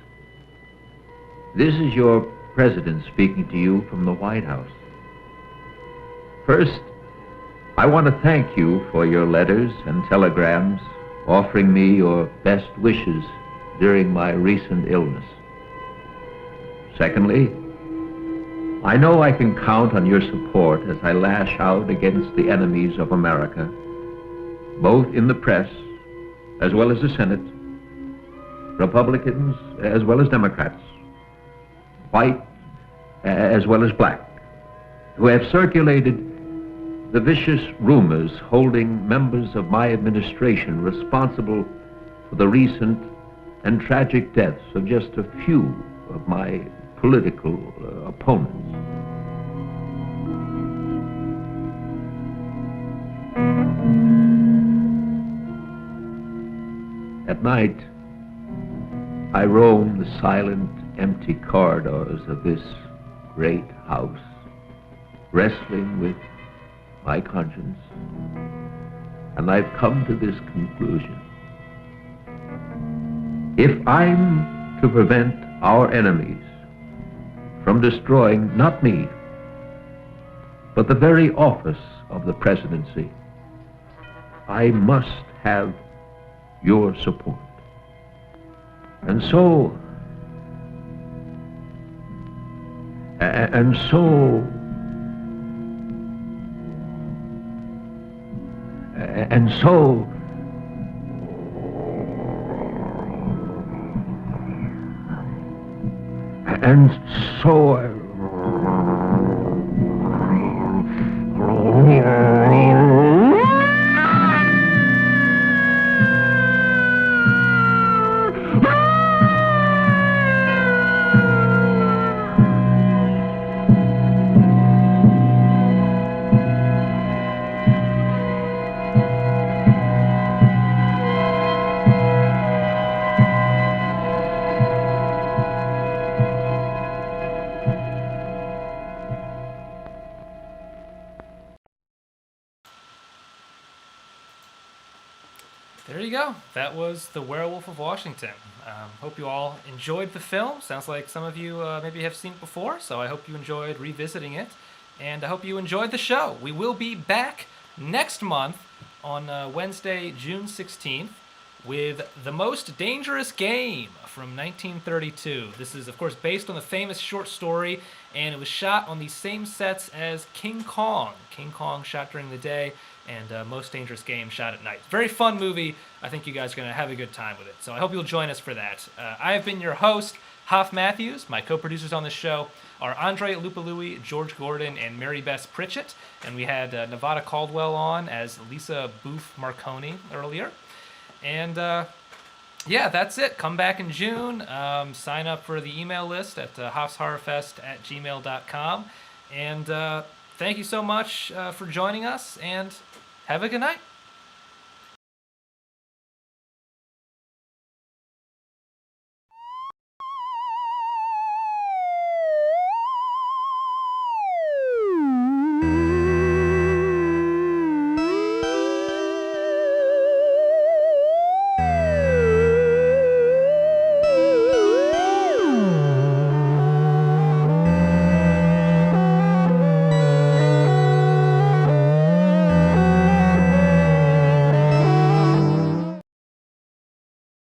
[SPEAKER 12] this is your President speaking to you from the White House. First, I want to thank you for your letters and telegrams offering me your best wishes during my recent illness. Secondly, I know I can count on your support as I lash out against the enemies of America, both in the press as well as the Senate, Republicans as well as Democrats, white as well as black, who have circulated the vicious rumors holding members of my administration responsible for the recent and tragic deaths of just a few of my political opponents. At night, I roam the silent, empty corridors of this great house, wrestling with my conscience, and I've come to this conclusion. If I'm to prevent our enemies from destroying not me, but the very office of the presidency, I must have your support. And so
[SPEAKER 1] There you go. That was The Werewolf of Washington. Hope you all enjoyed the film. Sounds like some of you maybe have seen it before, so I hope you enjoyed revisiting it. And I hope you enjoyed the show. We will be back next month on Wednesday, June 16th, with The Most Dangerous Game from 1932. This is, of course, based on the famous short story, and it was shot on the same sets as King Kong. King Kong shot during the day, and Most Dangerous Game shot at night. Very fun movie. I think you guys are going to have a good time with it. So I hope you'll join us for that. I have been your host, Hoff Matthews. My co-producers on this show are Andrei Alupului, George Gordon, and Marybess Pritchett. And we had Nevada Caldwell on as Lisa Booth Marconi earlier. And yeah, that's it. Come back in June. Sign up for the email list at hoffshorrorfest@gmail.com. And thank you so much for joining us, and have a good night.